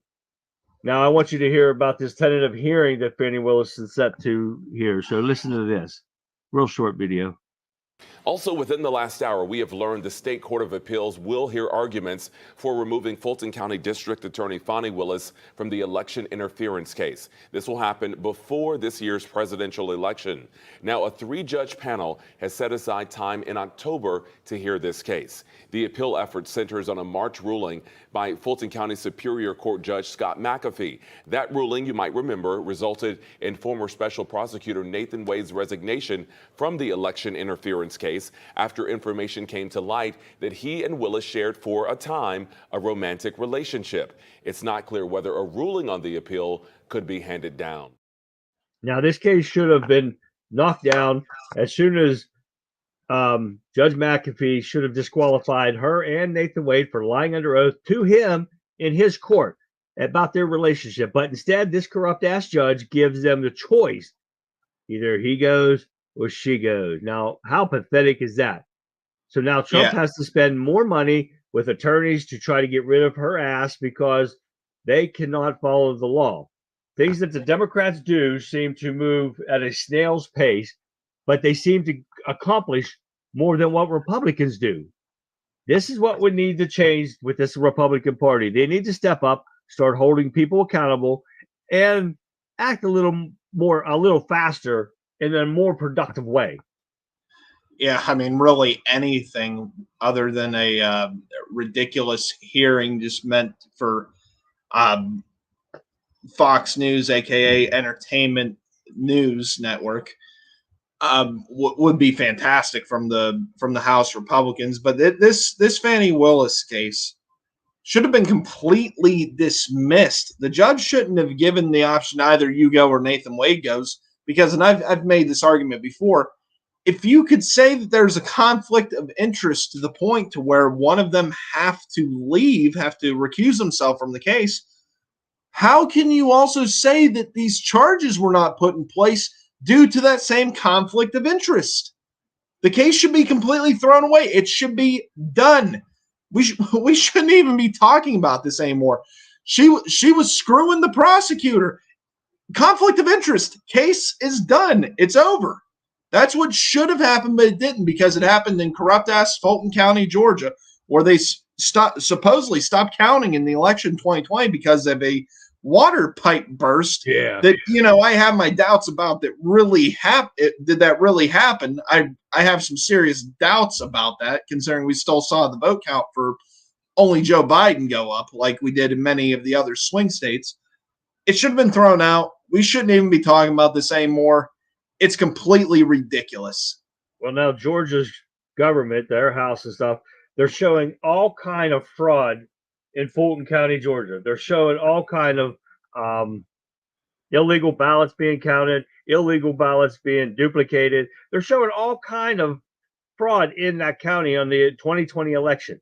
Now, I want you to hear about this tentative hearing that Fani Willis is set to hear. So listen to this real short video. Also, within the last hour, we have learned the State Court of Appeals will hear arguments for removing Fulton County District Attorney Fani Willis from the election interference case. This will happen before this year's presidential election. Now, a 3-judge panel has set aside time in October to hear this case. The appeal effort centers on a March ruling by Fulton County Superior Court Judge Scott McAfee. That ruling, you might remember, resulted in former Special Prosecutor Nathan Wade's resignation from the election interference case after information came to light that he and Willis shared for a time a romantic relationship. It's not clear whether a ruling on the appeal could be handed down. Now, this case should have been knocked down as soon as Judge McAfee should have disqualified her and Nathan Wade for lying under oath to him in his court about their relationship. But instead, this corrupt-ass judge gives them the choice. Either he goes or she goes. Now, how pathetic is that? So now Trump has to spend more money with attorneys to try to get rid of her ass because they cannot follow the law. Things that the Democrats do seem to move at a snail's pace, but they seem to accomplish more than what Republicans do. This is what would need to change with this Republican Party. They need to step up, start holding people accountable, and act a little faster in a more productive way. Yeah, I mean, really anything other than a ridiculous hearing just meant for Fox News, aka Entertainment News Network, would be fantastic from the House Republicans. But this Fani Willis case should have been completely dismissed. The judge shouldn't have given the option either you go or Nathan Wade goes, because, and I've made this argument before, if you could say that there's a conflict of interest to the point to where one of them have to recuse themselves from the case, how can you also say that these charges were not put in place due to that same conflict of interest? The case should be completely thrown away. It should be done. We shouldn't even be talking about this anymore. She was screwing the prosecutor. Conflict of interest. Case is done. It's over. That's what should have happened, but it didn't, because it happened in corrupt-ass Fulton County, Georgia, where they supposedly stopped counting in the election 2020 because of a water pipe burst. Yeah. That, I have my doubts about that really did that really happen? I have some serious doubts about that, considering we still saw the vote count for only Joe Biden go up like we did in many of the other swing states. It should have been thrown out. We shouldn't even be talking about this anymore. It's completely ridiculous. Well, now Georgia's government, their house and stuff, they're showing all kind of fraud in Fulton County, Georgia. They're showing all kind of illegal ballots being counted, illegal ballots being duplicated. They're showing all kind of fraud in that county on the 2020 election.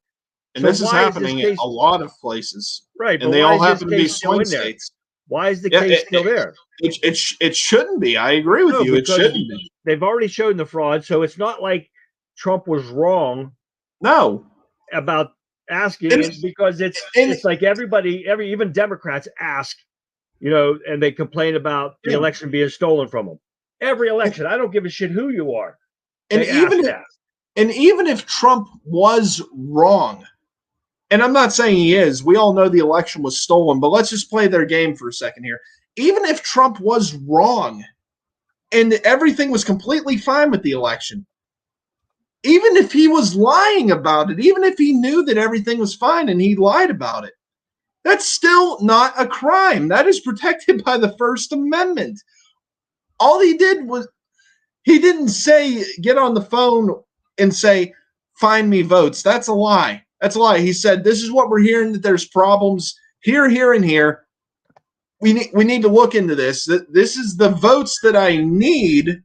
And so this is happening in a lot of places. Right. And they all happen to be swing states. Why is the case still there? It shouldn't be. I agree with you. It shouldn't be. They've already shown the fraud, so it's not like Trump was wrong. No. About asking, because it's like even Democrats ask, and they complain about the election being stolen from them. Every election. I don't give a shit who you are. And They ask that. even if Trump was wrong, and I'm not saying he is, we all know the election was stolen, but let's just play their game for a second here. Even if Trump was wrong and everything was completely fine with the election, even if he was lying about it, even if he knew that everything was fine and he lied about it, that's still not a crime. That is protected by the First Amendment. All he did was, he didn't say, get on the phone and say, find me votes. That's a lie. That's a lie. He said, this is what we're hearing, that there's problems here, here, and here. We need to look into this. This is the votes that I need,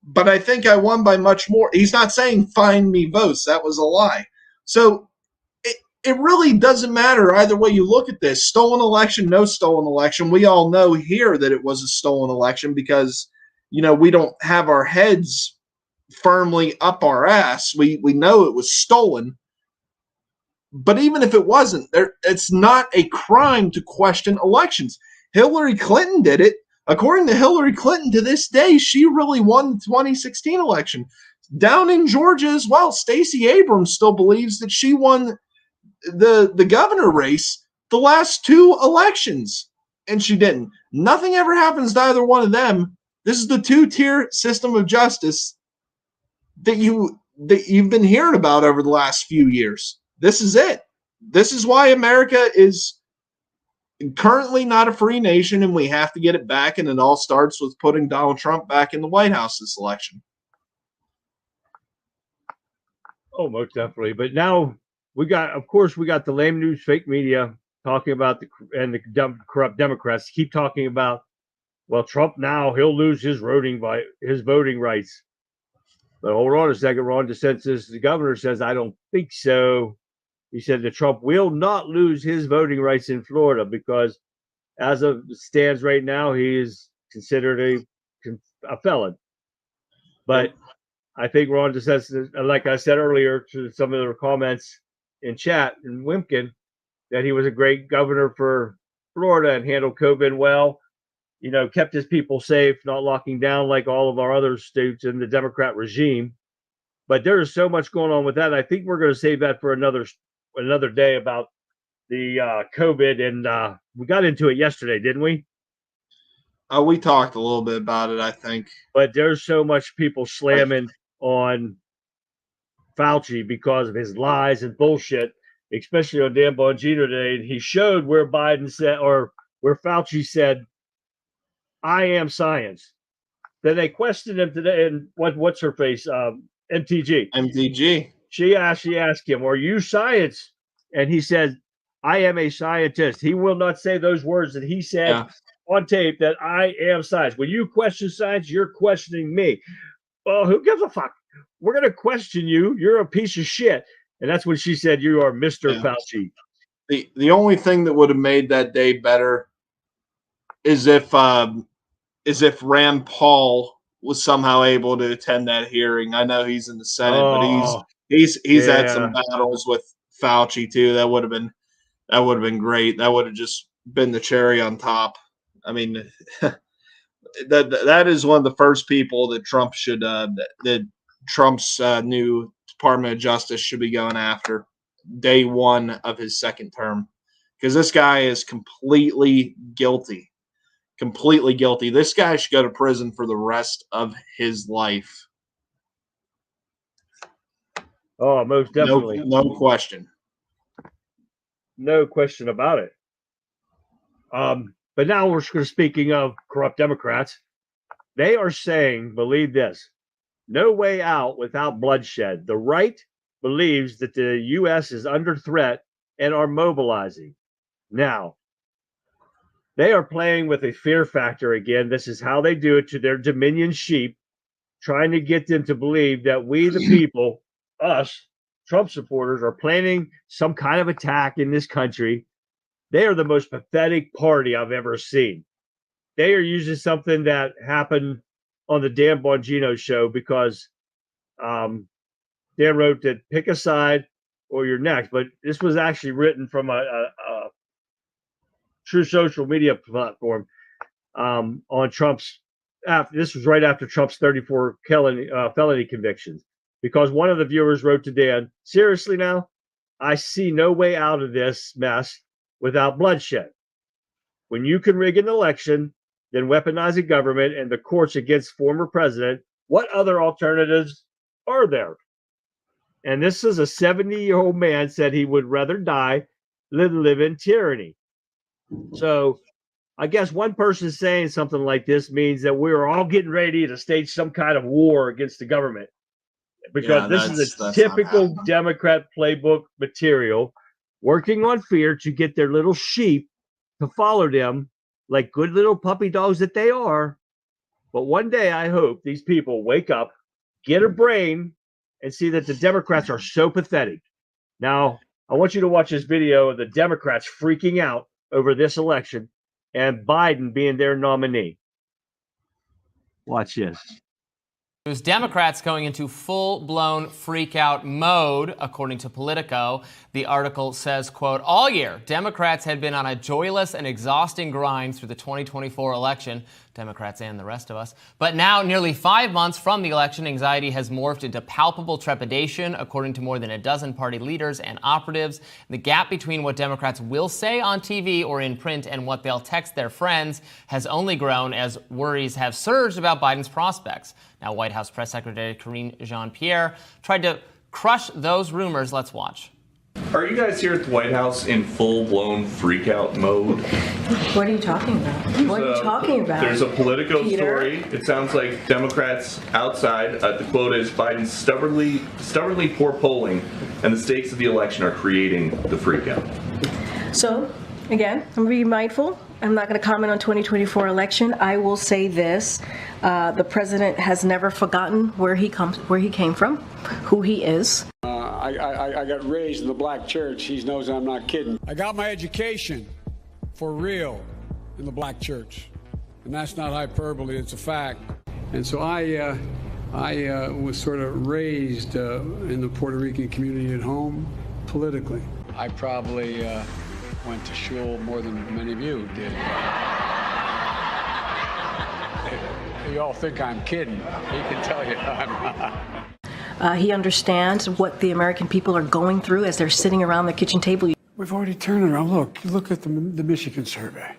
but I think I won by much more. He's not saying find me votes. That was a lie. So it really doesn't matter either way you look at this. Stolen election, no stolen election. We all know here that it was a stolen election because, we don't have our heads firmly up our ass. We know it was stolen. But even if it wasn't, it's not a crime to question elections. Hillary Clinton did it. According to Hillary Clinton, to this day, she really won the 2016 election. Down in Georgia as well, Stacey Abrams still believes that she won the governor race the last two elections, and she didn't. Nothing ever happens to either one of them. This is the two-tier system of justice that you've been hearing about over the last few years. This is it. This is why America is currently not a free nation, and we have to get it back, and it all starts with putting Donald Trump back in the White House this election. Oh, most definitely. But now we got the lame news, fake media talking about the corrupt Democrats keep talking about, well, Trump now he'll lose his voting rights. But hold on a second, Ron DeSantis, the governor, says, I don't think so. He said that Trump will not lose his voting rights in Florida because as of stands right now, he is considered a felon. But I think Ron DeSantis, like I said earlier to some of the comments in chat in Wimpkin, that he was a great governor for Florida and handled COVID well, kept his people safe, not locking down like all of our other states in the Democrat regime. But there is so much going on with that. I think we're going to save that for another day about the COVID. And we got into it yesterday, didn't we? We talked a little bit about it, I think. But there's so much people slamming on Fauci because of his lies and bullshit, especially on Dan Bongino today. And he showed where Biden said, or where Fauci said, I am science. Then they questioned him today, and what's her face? MTG. She asked him, are you science? And he said, I am a scientist. He will not say those words that he said on tape, that I am science. When you question science, you're questioning me. Well, who gives a fuck? We're going to question you. You're a piece of shit. And that's when she said, you are Mr. Fauci. The only thing that would have made that day better is if Rand Paul was somehow able to attend that hearing. I know he's in the Senate, but he's had some battles with Fauci too. That would have been great. That would have just been the cherry on top. I mean, that is one of the first people that Trump should that Trump's new Department of Justice should be going after day one of his second term, because this guy is completely guilty. Completely guilty. This guy should go to prison for the rest of his life. Oh, most definitely. No question. No question about it. But now speaking of corrupt Democrats, they are saying, believe this, no way out without bloodshed. The right believes that the U.S. is under threat and are mobilizing. Now, they are playing with a fear factor again. This is how they do it to their Dominion sheep, trying to get them to believe that we, the people, us, Trump supporters, are planning some kind of attack in this country. They are the most pathetic party I've ever seen. They are using something that happened on the Dan Bongino show because Dan wrote that pick a side or you're next. But this was actually written from a true social media platform on Trump's this was right after Trump's 34 felony convictions, because one of the viewers wrote to Dan, seriously now, I see no way out of this mess without bloodshed. When you can rig an election, then weaponize a government and the courts against former president, what other alternatives are there? And this is a 70-year-old man said he would rather die than live in tyranny. So I guess one person saying something like this means that we're all getting ready to stage some kind of war against the government, because this is a typical Democrat playbook material, working on fear to get their little sheep to follow them like good little puppy dogs that they are. But one day I hope these people wake up, get a brain, and see that the Democrats are so pathetic. Now, I want you to watch this video of the Democrats freaking out over this election and Biden being their nominee. Watch this. It was Democrats going into full-blown freak-out mode, according to Politico. The article says, quote, all year, Democrats had been on a joyless and exhausting grind through the 2024 election, Democrats and the rest of us. But now, nearly 5 months from the election, anxiety has morphed into palpable trepidation, according to more than a dozen party leaders and operatives. The gap between what Democrats will say on TV or in print and what they'll text their friends has only grown as worries have surged about Biden's prospects. Now, White House Press Secretary Karine Jean-Pierre tried to crush those rumors. Let's watch. Are you guys here at the White House in full-blown freak-out mode? What are you talking about? What are you talking about? There's a Politico Peter? story. It sounds like Democrats outside, the quote is, Biden's stubbornly poor polling and the stakes of the election are creating the freak-out. So, again, I'm going to be mindful. I'm not going to comment on 2024 election. I will say this. The president has never forgotten where he came from, who he is. I got raised in the black church. He knows I'm not kidding. I got my education for real in the black church. And that's not hyperbole, it's a fact. And so I was sort of raised in the Puerto Rican community at home politically. I probably went to shul more than many of you did. You all think I'm kidding. He can tell you I'm not. He understands what the American people are going through as they're sitting around the kitchen table. We've already turned it around. Look at the Michigan survey.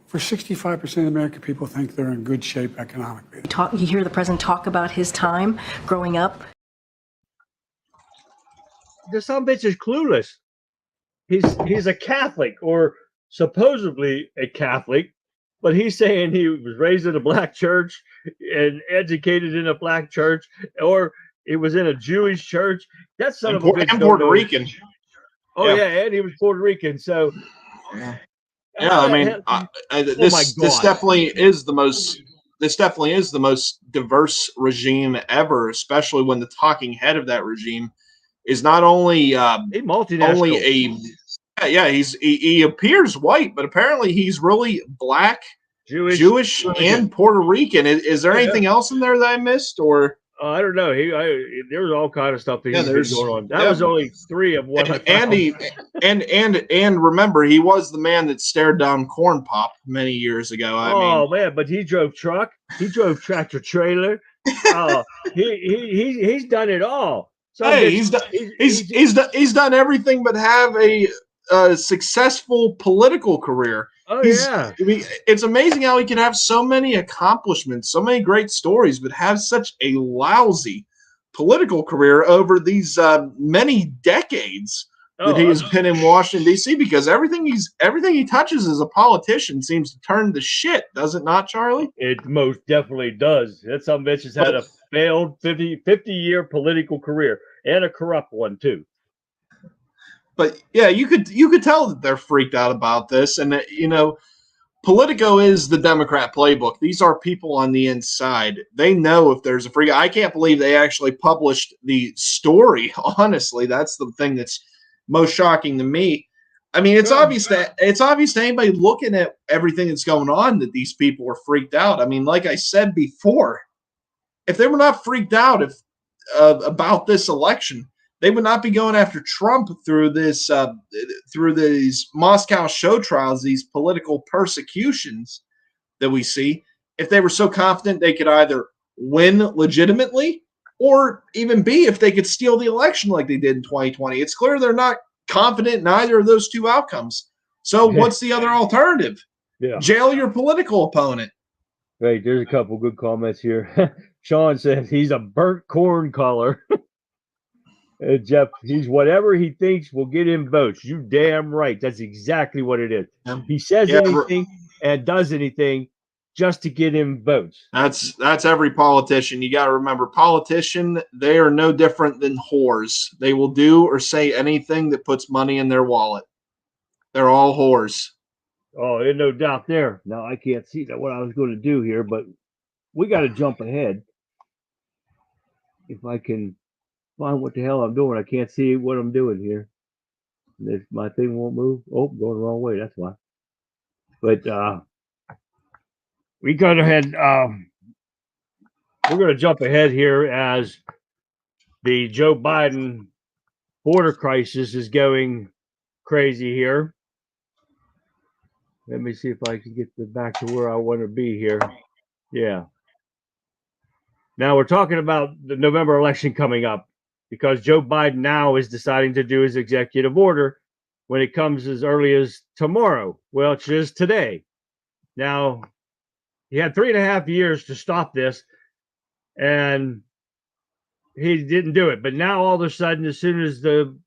For 65% of the American people think they're in good shape economically. You hear the president talk about his time growing up. This son of a bitch is clueless. He's a Catholic, or supposedly a Catholic, but he's saying he was raised in a black church and educated in a black church, or he was in a Jewish church. That son of a bitch. And Puerto Rican. Oh yeah, and he was Puerto Rican. So yeah, I mean, this definitely is the most. This definitely is the most diverse regime ever, especially when the talking head of that regime is not only he appears white, but apparently he's really black, Jewish and Puerto Rican. Is there anything else in there that I missed, or I don't know. There was all kind of stuff that he's going on. That was only three of what I found. And remember, he was the man that stared down Corn Pop many years ago. I mean, man, but he drove truck, he drove tractor trailer. He's done it all. So hey, he's done everything but have a successful political career. Oh yeah, I mean, it's amazing how he can have so many accomplishments, so many great stories, but have such a lousy political career over these many decades that he has been in Washington D.C. Because everything he touches as a politician seems to turn to shit, does it not, Charlie? It most definitely does. That some bitch has had a failed 50-year political career and a corrupt one too. But yeah, you could tell that they're freaked out about this, and Politico is the Democrat playbook. These are people on the inside. They know if there's a freak. I can't believe they actually published the story. Honestly, that's the thing that's most shocking to me. I mean, it's obvious to anybody looking at everything that's going on that these people are freaked out. I mean, like I said before, if they were not freaked out about this election, they would not be going after Trump through these Moscow show trials, these political persecutions that we see. if they were so confident they could either win legitimately or even B, if they could steal the election like they did in 2020. It's clear they're not confident in either of those two outcomes. So what's the other alternative? Yeah. Jail your political opponent. Right, there's a couple good comments here. Sean said he's a burnt corn collar. Jeff, he's whatever he thinks will get him votes. You damn right. That's exactly what it is. He says anything and does anything just to get him votes. That's every politician. You got to remember, politician, they are no different than whores. They will do or say anything that puts money in their wallet. They're all whores. Oh, there's no doubt there. Now, I can't see that what I was going to do here, but we got to jump ahead. If I can find what the hell I'm doing, I can't see what I'm doing here. If my thing won't move. Oh, going the wrong way. That's why. But we go ahead. We're going to jump ahead here as the Joe Biden border crisis is going crazy here. Let me see if I can get back to where I want to be here. Yeah. Now we're talking about the November election coming up because Joe Biden now is deciding to do his executive order when it comes as early as tomorrow. Well, it's just today. Now, he had 3.5 years to stop this, and he didn't do it. But now, all of a sudden, as soon as the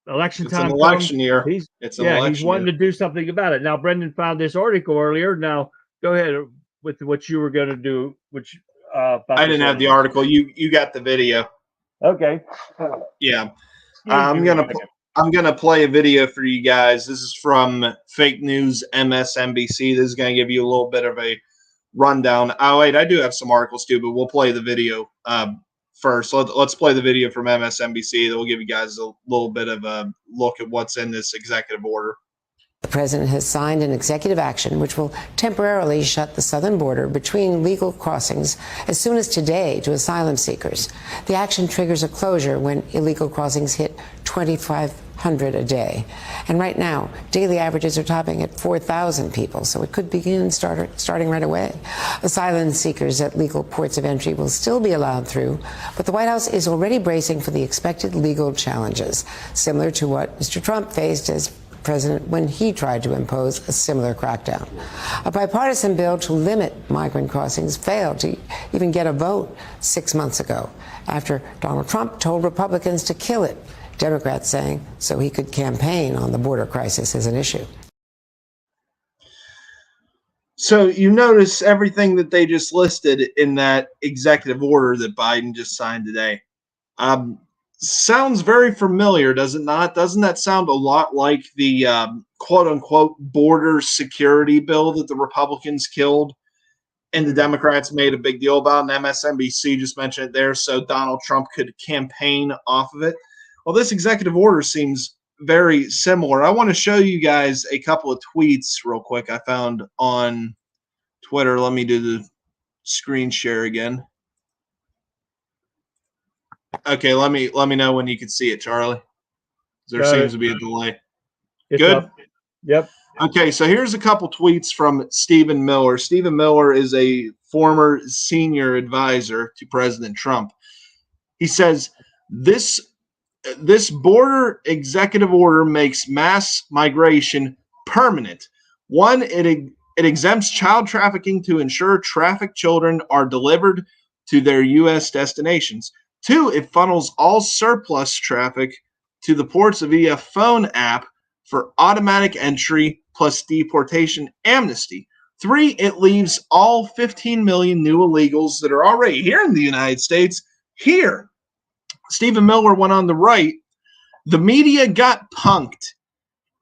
election It's time an election comes, year. he's election wanting year. to do something about it. Now, Brendan found this article earlier. Now, go ahead with what you were going to do, which I didn't have the article. You got the video. Okay. Yeah. I'm gonna play a video for you guys. This is from fake news MSNBC. This is gonna give you a little bit of a rundown. Oh wait, I do have some articles too, but we'll play the video first. Let's play the video from MSNBC. That will give you guys a little bit of a look at what's in this executive order. The president has signed an executive action which will temporarily shut the southern border between legal crossings as soon as today to asylum seekers. The action triggers a closure when illegal crossings hit 2,500 a day. And right now, daily averages are topping at 4,000 people, so it could begin starting right away. Asylum seekers at legal ports of entry will still be allowed through, but the White House is already bracing for the expected legal challenges, similar to what Mr. Trump faced as president when he tried to impose a similar crackdown. A bipartisan bill to limit migrant crossings failed to even get a vote 6 months ago after Donald Trump told Republicans to kill it, Democrats saying so he could campaign on the border crisis as an issue. So you notice everything that they just listed in that executive order that Biden just signed today. Sounds very familiar, does it not? Doesn't that sound a lot like the quote-unquote border security bill that the Republicans killed and the Democrats made a big deal about, and MSNBC just mentioned it there so Donald Trump could campaign off of it? Well, this executive order seems very similar. I want to show you guys a couple of tweets real quick I found on Twitter. Let me do the screen share again. Okay, let me know when you can see it, Charlie. There seems to be a delay. It's Good? up. Yep. Okay, so here's a couple tweets from Stephen Miller. Stephen Miller is a former senior advisor to President Trump. He says, this border executive order makes mass migration permanent. One, it exempts child trafficking to ensure trafficked children are delivered to their U.S. destinations. Two, it funnels all surplus traffic to the ports via phone app for automatic entry plus deportation amnesty. Three, it leaves all 15 million new illegals that are already here in the United States here. Stephen Miller went on to write, the media got punked.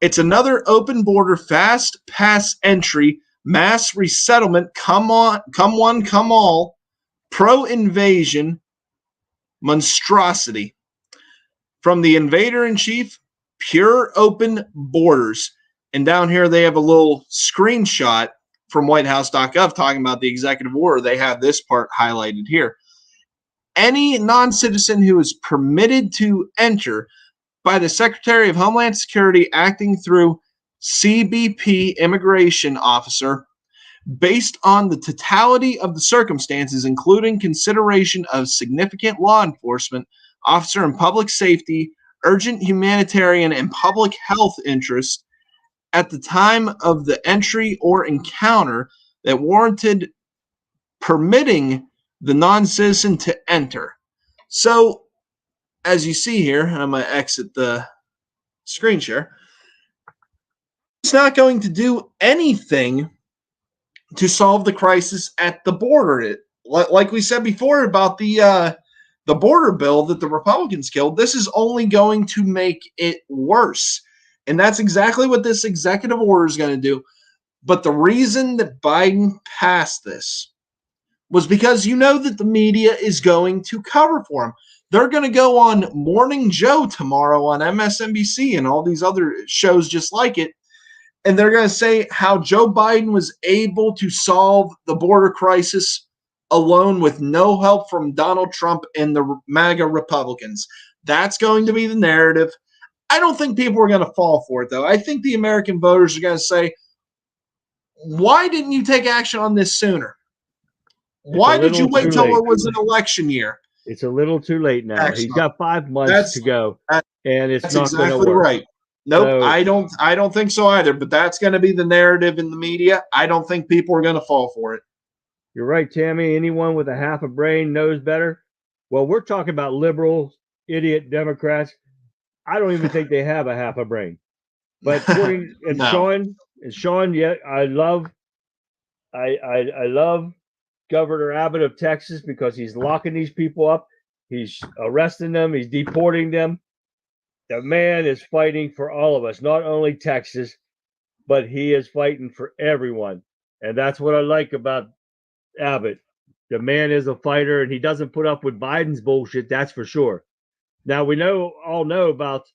It's another open border, fast pass entry, mass resettlement, come on, come one, come all, pro-invasion, monstrosity. From the invader-in-chief, pure open borders. And down here they have a little screenshot from whitehouse.gov talking about the executive order. They have this part highlighted here. Any non-citizen who is permitted to enter by the Secretary of Homeland Security acting through CBP immigration officer based on the totality of the circumstances, including consideration of significant law enforcement, officer and public safety, urgent humanitarian and public health interests at the time of the entry or encounter that warranted permitting the non-citizen to enter. So, as you see here, I'm going to exit the screen share. It's not going to do anything to solve the crisis at the border. Like we said before about the border bill that the Republicans killed, this is only going to make it worse. And that's exactly what this executive order is going to do. But the reason that Biden passed this was because you know that the media is going to cover for him. They're going to go on Morning Joe tomorrow on MSNBC and all these other shows just like it. And they're going to say how Joe Biden was able to solve the border crisis alone with no help from Donald Trump and the MAGA Republicans. That's going to be the narrative. I don't think people are going to fall for it, though. I think the American voters are going to say, why didn't you take action on this sooner? Why did you wait till it was an election year? It's a little too late now. Excellent. He's got 5 months to go, and it's not exactly going to work. Right. Nope, So, I don't think so either. But that's going to be the narrative in the media. I don't think people are going to fall for it. You're right, Tammy. Anyone with a half a brain knows better. Well, we're talking about liberal, idiot Democrats. I don't even think they have a half a brain. But according and No. Sean, yeah, I love Governor Abbott of Texas because he's locking these people up. He's arresting them. He's deporting them. The man is fighting for all of us, not only Texas, but he is fighting for everyone. And that's what I like about Abbott. The man is a fighter, and he doesn't put up with Biden's bullshit, that's for sure. Now, we all know about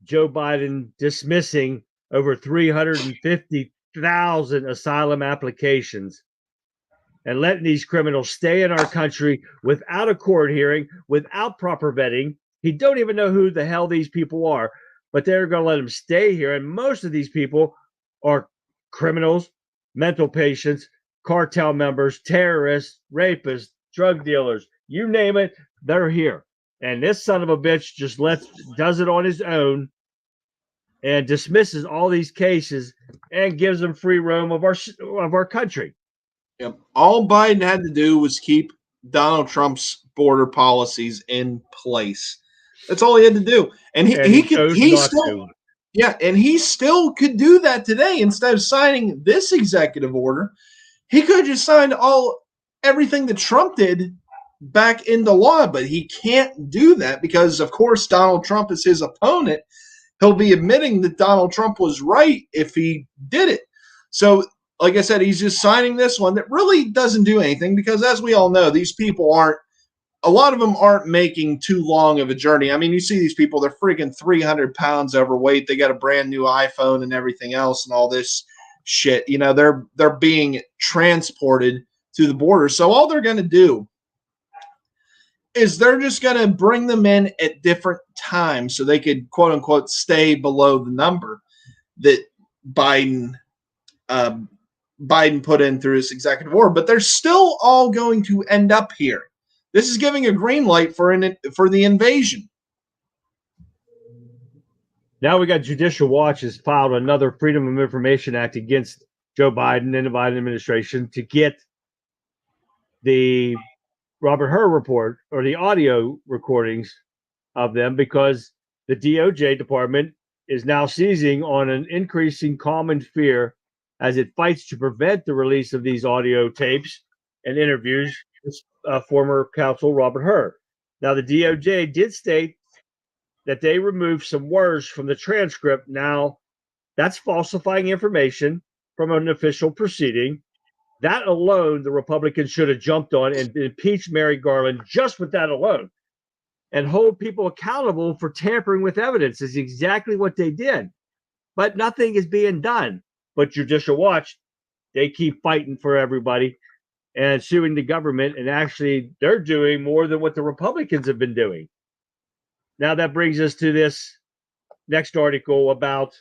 Joe Biden dismissing over 350,000 asylum applications and letting these criminals stay in our country without a court hearing, without proper vetting. He don't even know who the hell these people are, but they're going to let them stay here. And most of these people are criminals, mental patients, cartel members, terrorists, rapists, drug dealers, you name it, they're here. And this son of a bitch just does it on his own and dismisses all these cases and gives them free roam of our country. Yep. All Biden had to do was keep Donald Trump's border policies in place. That's all he had to do. And he still could do that today. Instead of signing this executive order, he could have just signed everything that Trump did back into law, but he can't do that because, of course, Donald Trump is his opponent. He'll be admitting that Donald Trump was right if he did it. So, like I said, he's just signing this one that really doesn't do anything because, as we all know, these people a lot of them aren't making too long of a journey. I mean, you see these people, they're freaking 300 pounds overweight. They got a brand new iPhone and everything else and all this shit. You know, they're being transported to the border. So all they're going to do is they're just going to bring them in at different times so they could, quote unquote, stay below the number that Biden put in through his executive order. But they're still all going to end up here. This is giving a green light for the invasion. Now we got Judicial Watch has filed another Freedom of Information Act against Joe Biden and the Biden administration to get the Robert Hur report or the audio recordings of them because the DOJ department is now seizing on an increasing common fear as it fights to prevent the release of these audio tapes and interviews with former counsel Robert Hur. Now, the DOJ did state that they removed some words from the transcript. Now, that's falsifying information from an official proceeding. That alone, the Republicans should have jumped on and impeached Merrick Garland just with that alone and hold people accountable for tampering with evidence is exactly what they did. But nothing is being done. But Judicial Watch, they keep fighting for everybody and suing the government. And actually, they're doing more than what the Republicans have been doing. Now that brings us to this next article about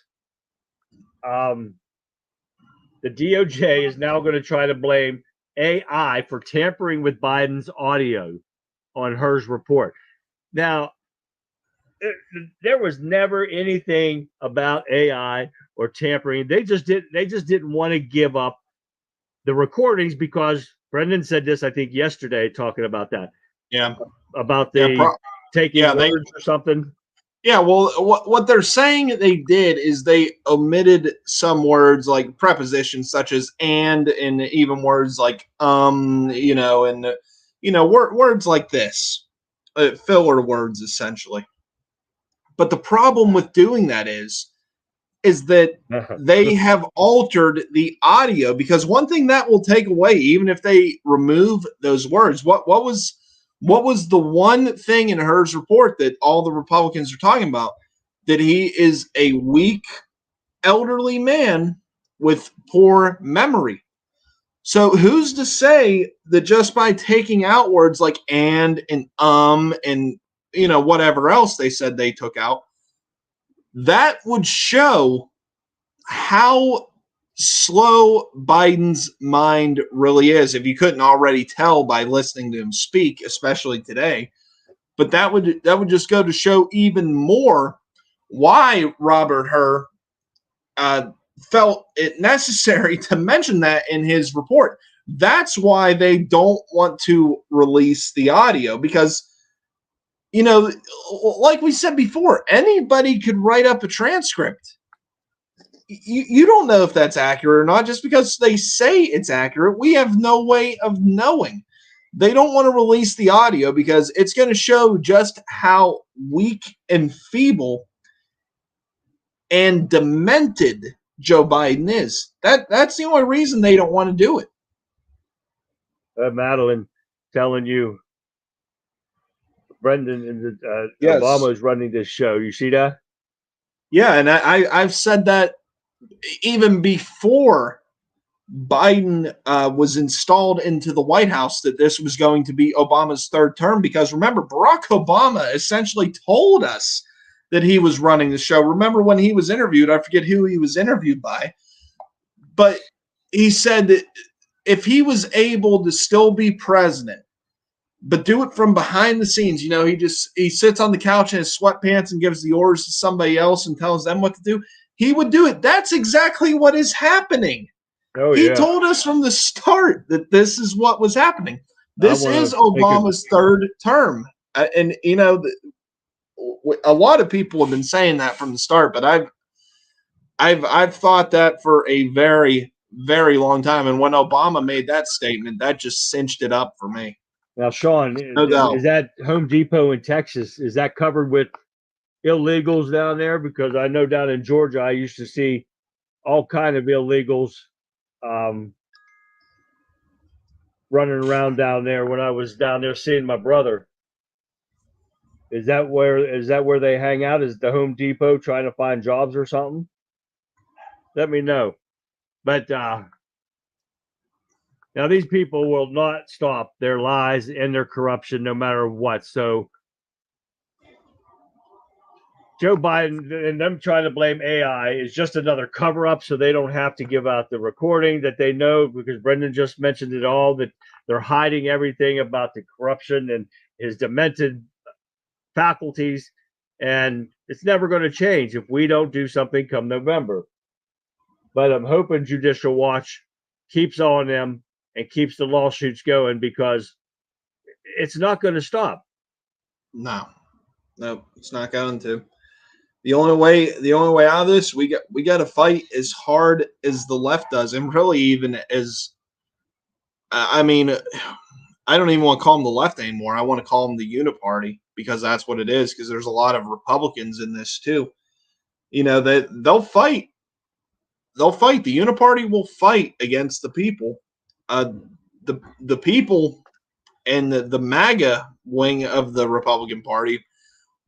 the DOJ is now going to try to blame AI for tampering with Biden's audio on Her's report. Now, there was never anything about AI or tampering. They just didn't want to give up the recordings because Brendan said this, I think, yesterday, talking about that. Yeah. About the taking words or something. Yeah, well, what they're saying they did is they omitted some words like prepositions such as and even words like words like this, filler words essentially. But the problem with doing that is that they have altered the audio, because one thing that will take away, even if they remove those words, what was the one thing in Her's report that all the Republicans are talking about? That he is a weak, elderly man with poor memory. So who's to say that just by taking out words like and whatever else they said they took out, that would show how slow Biden's mind really is, if you couldn't already tell by listening to him speak, especially today. But that would just go to show even more why Robert Hur felt it necessary to mention that in his report. That's why they don't want to release the audio, because, like we said before, anybody could write up a transcript. You don't know if that's accurate or not. Just because they say it's accurate, we have no way of knowing. They don't want to release the audio because it's going to show just how weak and feeble and demented Joe Biden is. That's the only reason they don't want to do it. Madeline telling you Brendan and yes. Obama is running this show. You see that? Yeah, and I've said that even before Biden was installed into the White House, that this was going to be Obama's third term, because remember, Barack Obama essentially told us that he was running the show. Remember when he was interviewed, I forget who he was interviewed by, but he said that if he was able to still be president, but do it from behind the scenes, he sits on the couch in his sweatpants and gives the orders to somebody else and tells them what to do, he would do it. That's exactly what is happening. He told us from the start that this is what was happening. This is Obama's third term. And, a lot of people have been saying that from the start, but I've thought that for a very, very long time. And when Obama made that statement, that just cinched it up for me. Now, Sean, is that Home Depot in Texas, is that covered with illegals down there? Because I know down in Georgia, I used to see all kind of illegals running around down there when I was down there seeing my brother. Is that where they hang out? Is the Home Depot trying to find jobs or something? Let me know. But now these people will not stop their lies and their corruption no matter what. So Joe Biden and them trying to blame AI is just another cover up so they don't have to give out the recording that they know, because Brendan just mentioned it all, that they're hiding everything about the corruption and his demented faculties. And it's never going to change if we don't do something come November. But I'm hoping Judicial Watch keeps on them and keeps the lawsuits going, because it's not going to stop. No, it's not going to. The only way out of this, we got to fight as hard as the left does, and really even as, I don't even want to call them the left anymore. I want to call them the Uniparty, because that's what it is. Because there's a lot of Republicans in this too. They'll fight. They'll fight. The Uniparty will fight against the people. The people and the MAGA wing of the Republican Party,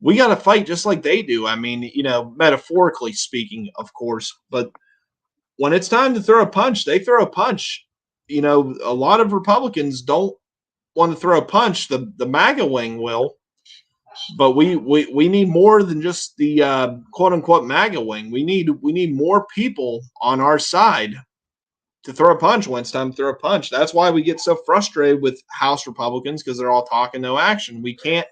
we got to fight just like they do. Metaphorically speaking, of course. But when it's time to throw a punch, they throw a punch. A lot of Republicans don't want to throw a punch. The MAGA wing will. But we need more than just the quote unquote MAGA wing. We need more people on our side to throw a punch when it's time to throw a punch. That's why we get so frustrated with House Republicans, because they're all talk and no action. We can't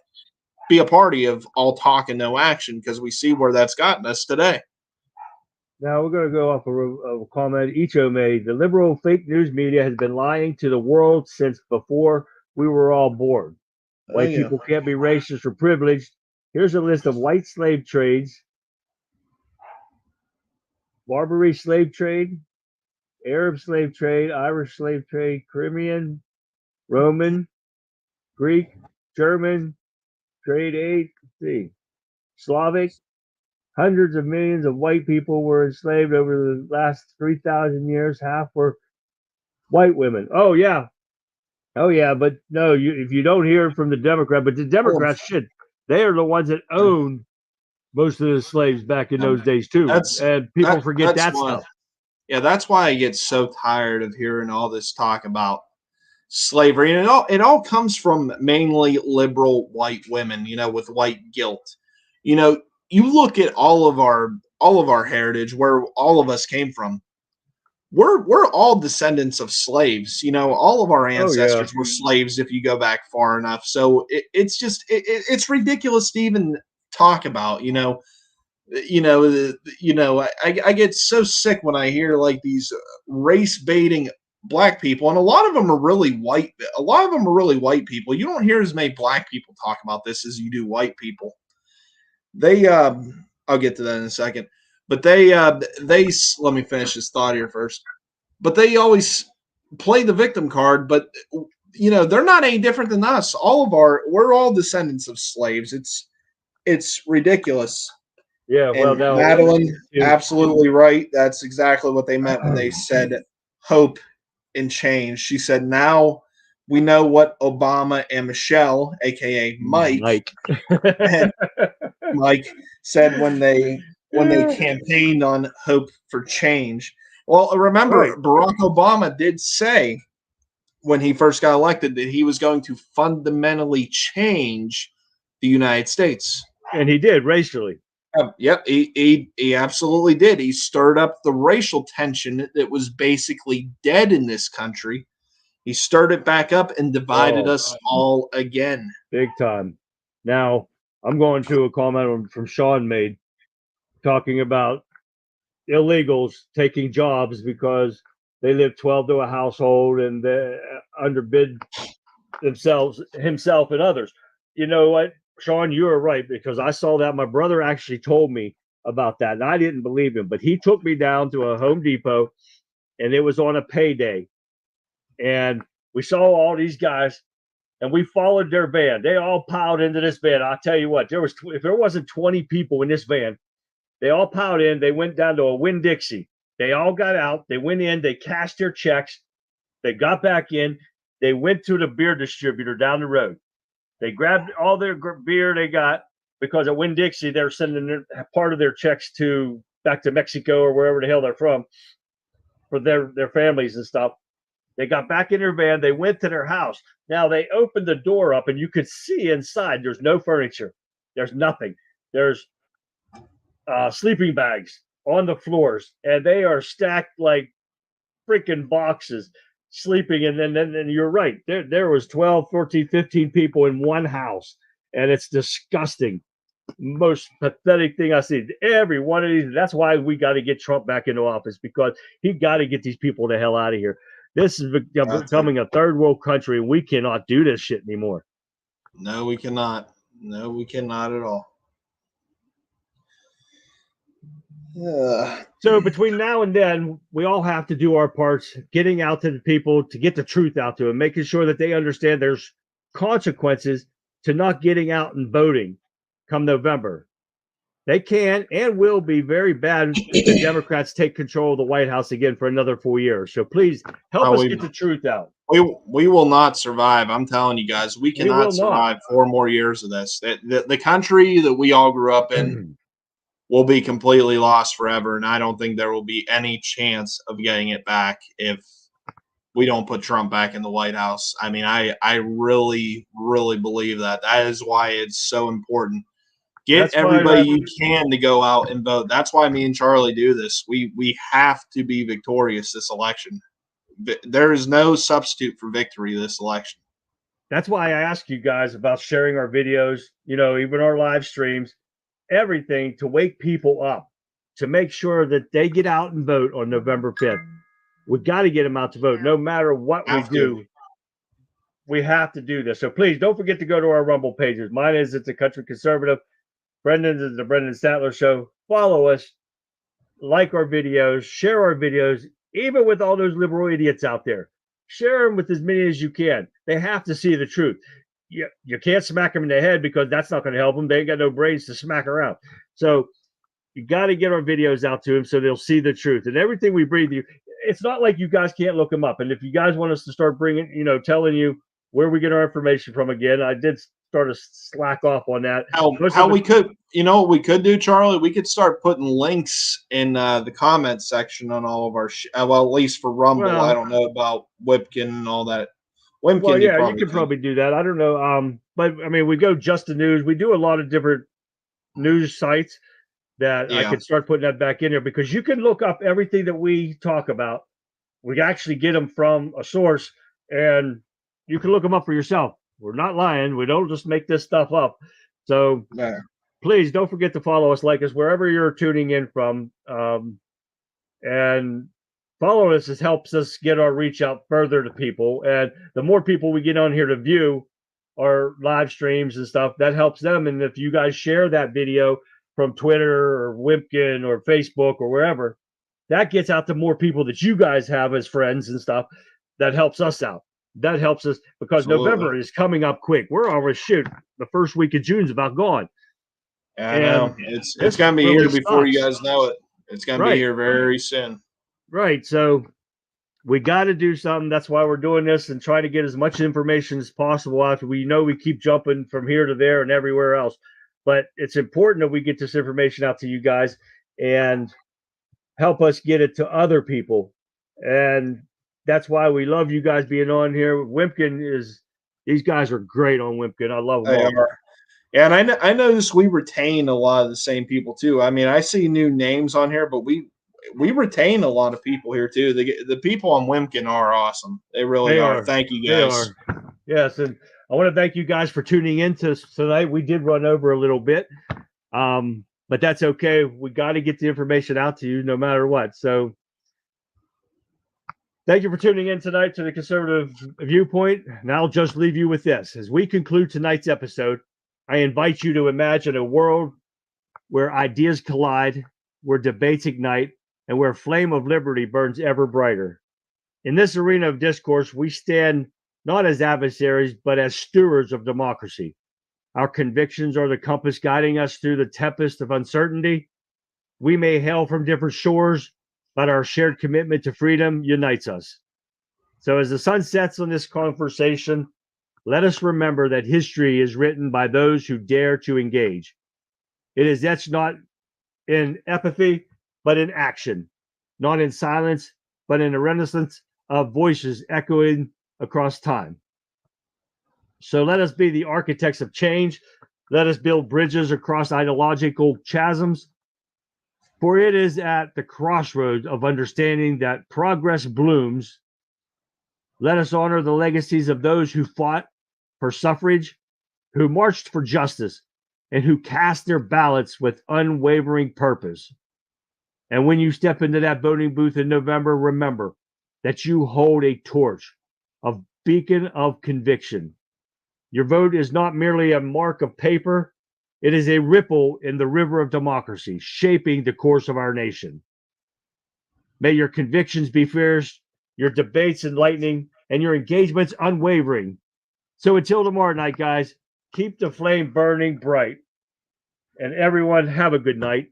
be a party of all talk and no action because we see where that's gotten us today. Now we're going to go off a comment Icho made. The liberal fake news media has been lying to the world since before we were all born. White people can't be racist or privileged. Here's a list of white slave trades: Barbary slave trade, Arab slave trade, Irish slave trade, Crimean, Roman, Greek, German, trade aid, Slavic. Hundreds of millions of white people were enslaved over the last 3,000 years. Half were white women. Oh yeah, but no, if you don't hear it from the Democrat, but the Democrats they are the ones that owned most of the slaves back in those days too. And people forget that stuff. Yeah, that's why I get so tired of hearing all this talk about slavery, and it all comes from mainly liberal white women, with white guilt. You look at all of our heritage, where all of us came from. We're all descendants of slaves. All of our ancestors were slaves if you go back far enough. So it's ridiculous to even talk about. I get so sick when I hear like these race baiting black people, and a lot of them are really white. A lot of them are really white people. You don't hear as many black people talk about this as you do white people. I'll get to that in a second, but they let me finish this thought here first. But they always play the victim card, but they're not any different than us. We're all descendants of slaves. It's ridiculous. Yeah, well, now Madeline, absolutely right. That's exactly what they meant when they said hope and change. She said, now we know what Obama and Michelle, aka Mike said when they campaigned on hope for change. Well, remember, Barack Obama did say when he first got elected that he was going to fundamentally change the United States. And he did racially. Yep, he absolutely did. He stirred up the racial tension that was basically dead in this country. He stirred it back up and divided us all again. Big time. Now, I'm going to a comment from Sean made talking about illegals taking jobs because they live 12 to a household and they underbid himself and others. You know what, Sean, you are right, because I saw that. My brother actually told me about that, and I didn't believe him, but he took me down to a Home Depot, and it was on a payday, and we saw all these guys, and we followed their van. They all piled into this van. I'll tell you what, if there wasn't 20 people in this van, they all piled in. They went down to a Winn-Dixie. They all got out. They went in. They cashed their checks. They got back in. They went to the beer distributor down the road. They grabbed all their beer they got, because at Winn-Dixie, they're sending part of their checks back to Mexico or wherever the hell they're from for their families and stuff. They got back in their van. They went to their house. Now, they opened the door up, and you could see inside. There's no furniture. There's nothing. There's sleeping bags on the floors, and they are stacked like freaking boxes, sleeping. And then you're right. There was 12, 14, 15 people in one house, and it's disgusting. Most pathetic thing I see. Every one of these. That's why we got to get Trump back into office, because he got to get these people the hell out of here. This is becoming a third world country, and we cannot do this shit anymore. No, we cannot. No, we cannot at all. So between now and then, we all have to do our parts, getting out to the people to get the truth out to them, making sure that they understand there's consequences to not getting out and voting come November. They can and will be very bad if the Democrats take control of the White House again for another 4 years. So please help us get the truth out. We will not survive. I'm telling you guys, we cannot survive 4 more years of this. The country that we all grew up in will be completely lost forever, and I don't think there will be any chance of getting it back if we don't put Trump back in the White House. I mean, I really, really believe that. That is why it's so important. Get everybody you can to go out and vote. That's why me and Charlie do this. We have to be victorious this election. there is no substitute for victory this election. That's why I ask you guys about sharing our videos, even our live streams, everything to wake people up, to make sure that they get out and vote on November 5th. We got to get them out to vote no matter what we do. We have to do this. So please don't forget to go to our Rumble pages. Mine is It's a Country Conservative. Brendan's is the Brendan Statler Show. Follow us, like our videos, share our videos, even with all those liberal idiots out there. Share them with as many as you can. They have to see the truth. You can't smack them in the head because that's not going to help them. They ain't got no brains to smack around. So you got to get our videos out to them so they'll see the truth. And everything we bring you, it's not like you guys can't look them up. And if you guys want us to start bringing, telling you where we get our information from again, I did start to slack off on that. How we could, what we could do, Charlie? We could start putting links in the comment section on all of our, well, at least for Rumble. Well, I don't know about Webkin and all that. Webkin, well, yeah, you could probably do that. I don't know. But I mean, we go Just the News. We do a lot of different news sites that I could start putting that back in there because you can look up everything that we talk about. We actually get them from a source, and you can look them up for yourself. We're not lying. We don't just make this stuff up. So please don't forget to follow us, like us, wherever you're tuning in from. And follow us helps us get our reach out further to people. And the more people we get on here to view our live streams and stuff, that helps them. And if you guys share that video from Twitter or Wimpkin or Facebook or wherever, that gets out to more people that you guys have as friends and stuff. That helps us out. That helps us because November is coming up quick. We're already the first week of June's about gone. Yeah, I know. It's gonna be here before you guys know it. It's gonna be here very soon. Right. So we got to do something. That's why we're doing this and try to get as much information as possible out. We keep jumping from here to there and everywhere else, but it's important that we get this information out to you guys and help us get it to other people. And that's why we love you guys being on here. Wimpkin these guys are great on Wimpkin. I love them all. Yeah, and I noticed we retain a lot of the same people too. I mean, I see new names on here, but we retain a lot of people here too. The people on Wimpkin are awesome. They really are. Thank you guys. They are. Yes, and I want to thank you guys for tuning in to tonight. We did run over a little bit, but that's okay. We got to get the information out to you no matter what. So thank you for tuning in tonight to the Conservative Viewpoint. And I'll just leave you with this. As we conclude tonight's episode, I invite you to imagine a world where ideas collide, where debates ignite, and where a flame of liberty burns ever brighter. In this arena of discourse, we stand not as adversaries, but as stewards of democracy. Our convictions are the compass guiding us through the tempest of uncertainty. We may hail from different shores, but our shared commitment to freedom unites us. So as the sun sets on this conversation, let us remember that history is written by those who dare to engage. It is etched not in apathy, but in action, not in silence, but in a renaissance of voices echoing across time. So let us be the architects of change. Let us build bridges across ideological chasms. For it is at the crossroads of understanding that progress blooms. Let us honor the legacies of those who fought for suffrage, who marched for justice, and who cast their ballots with unwavering purpose. And when you step into that voting booth in November, remember that you hold a torch, a beacon of conviction. Your vote is not merely a mark of paper. It is a ripple in the river of democracy, shaping the course of our nation. May your convictions be fierce, your debates enlightening, and your engagements unwavering. So until tomorrow night, guys, keep the flame burning bright. And everyone, have a good night.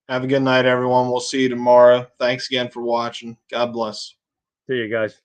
Have a good night, everyone. We'll see you tomorrow. Thanks again for watching. God bless. See you guys.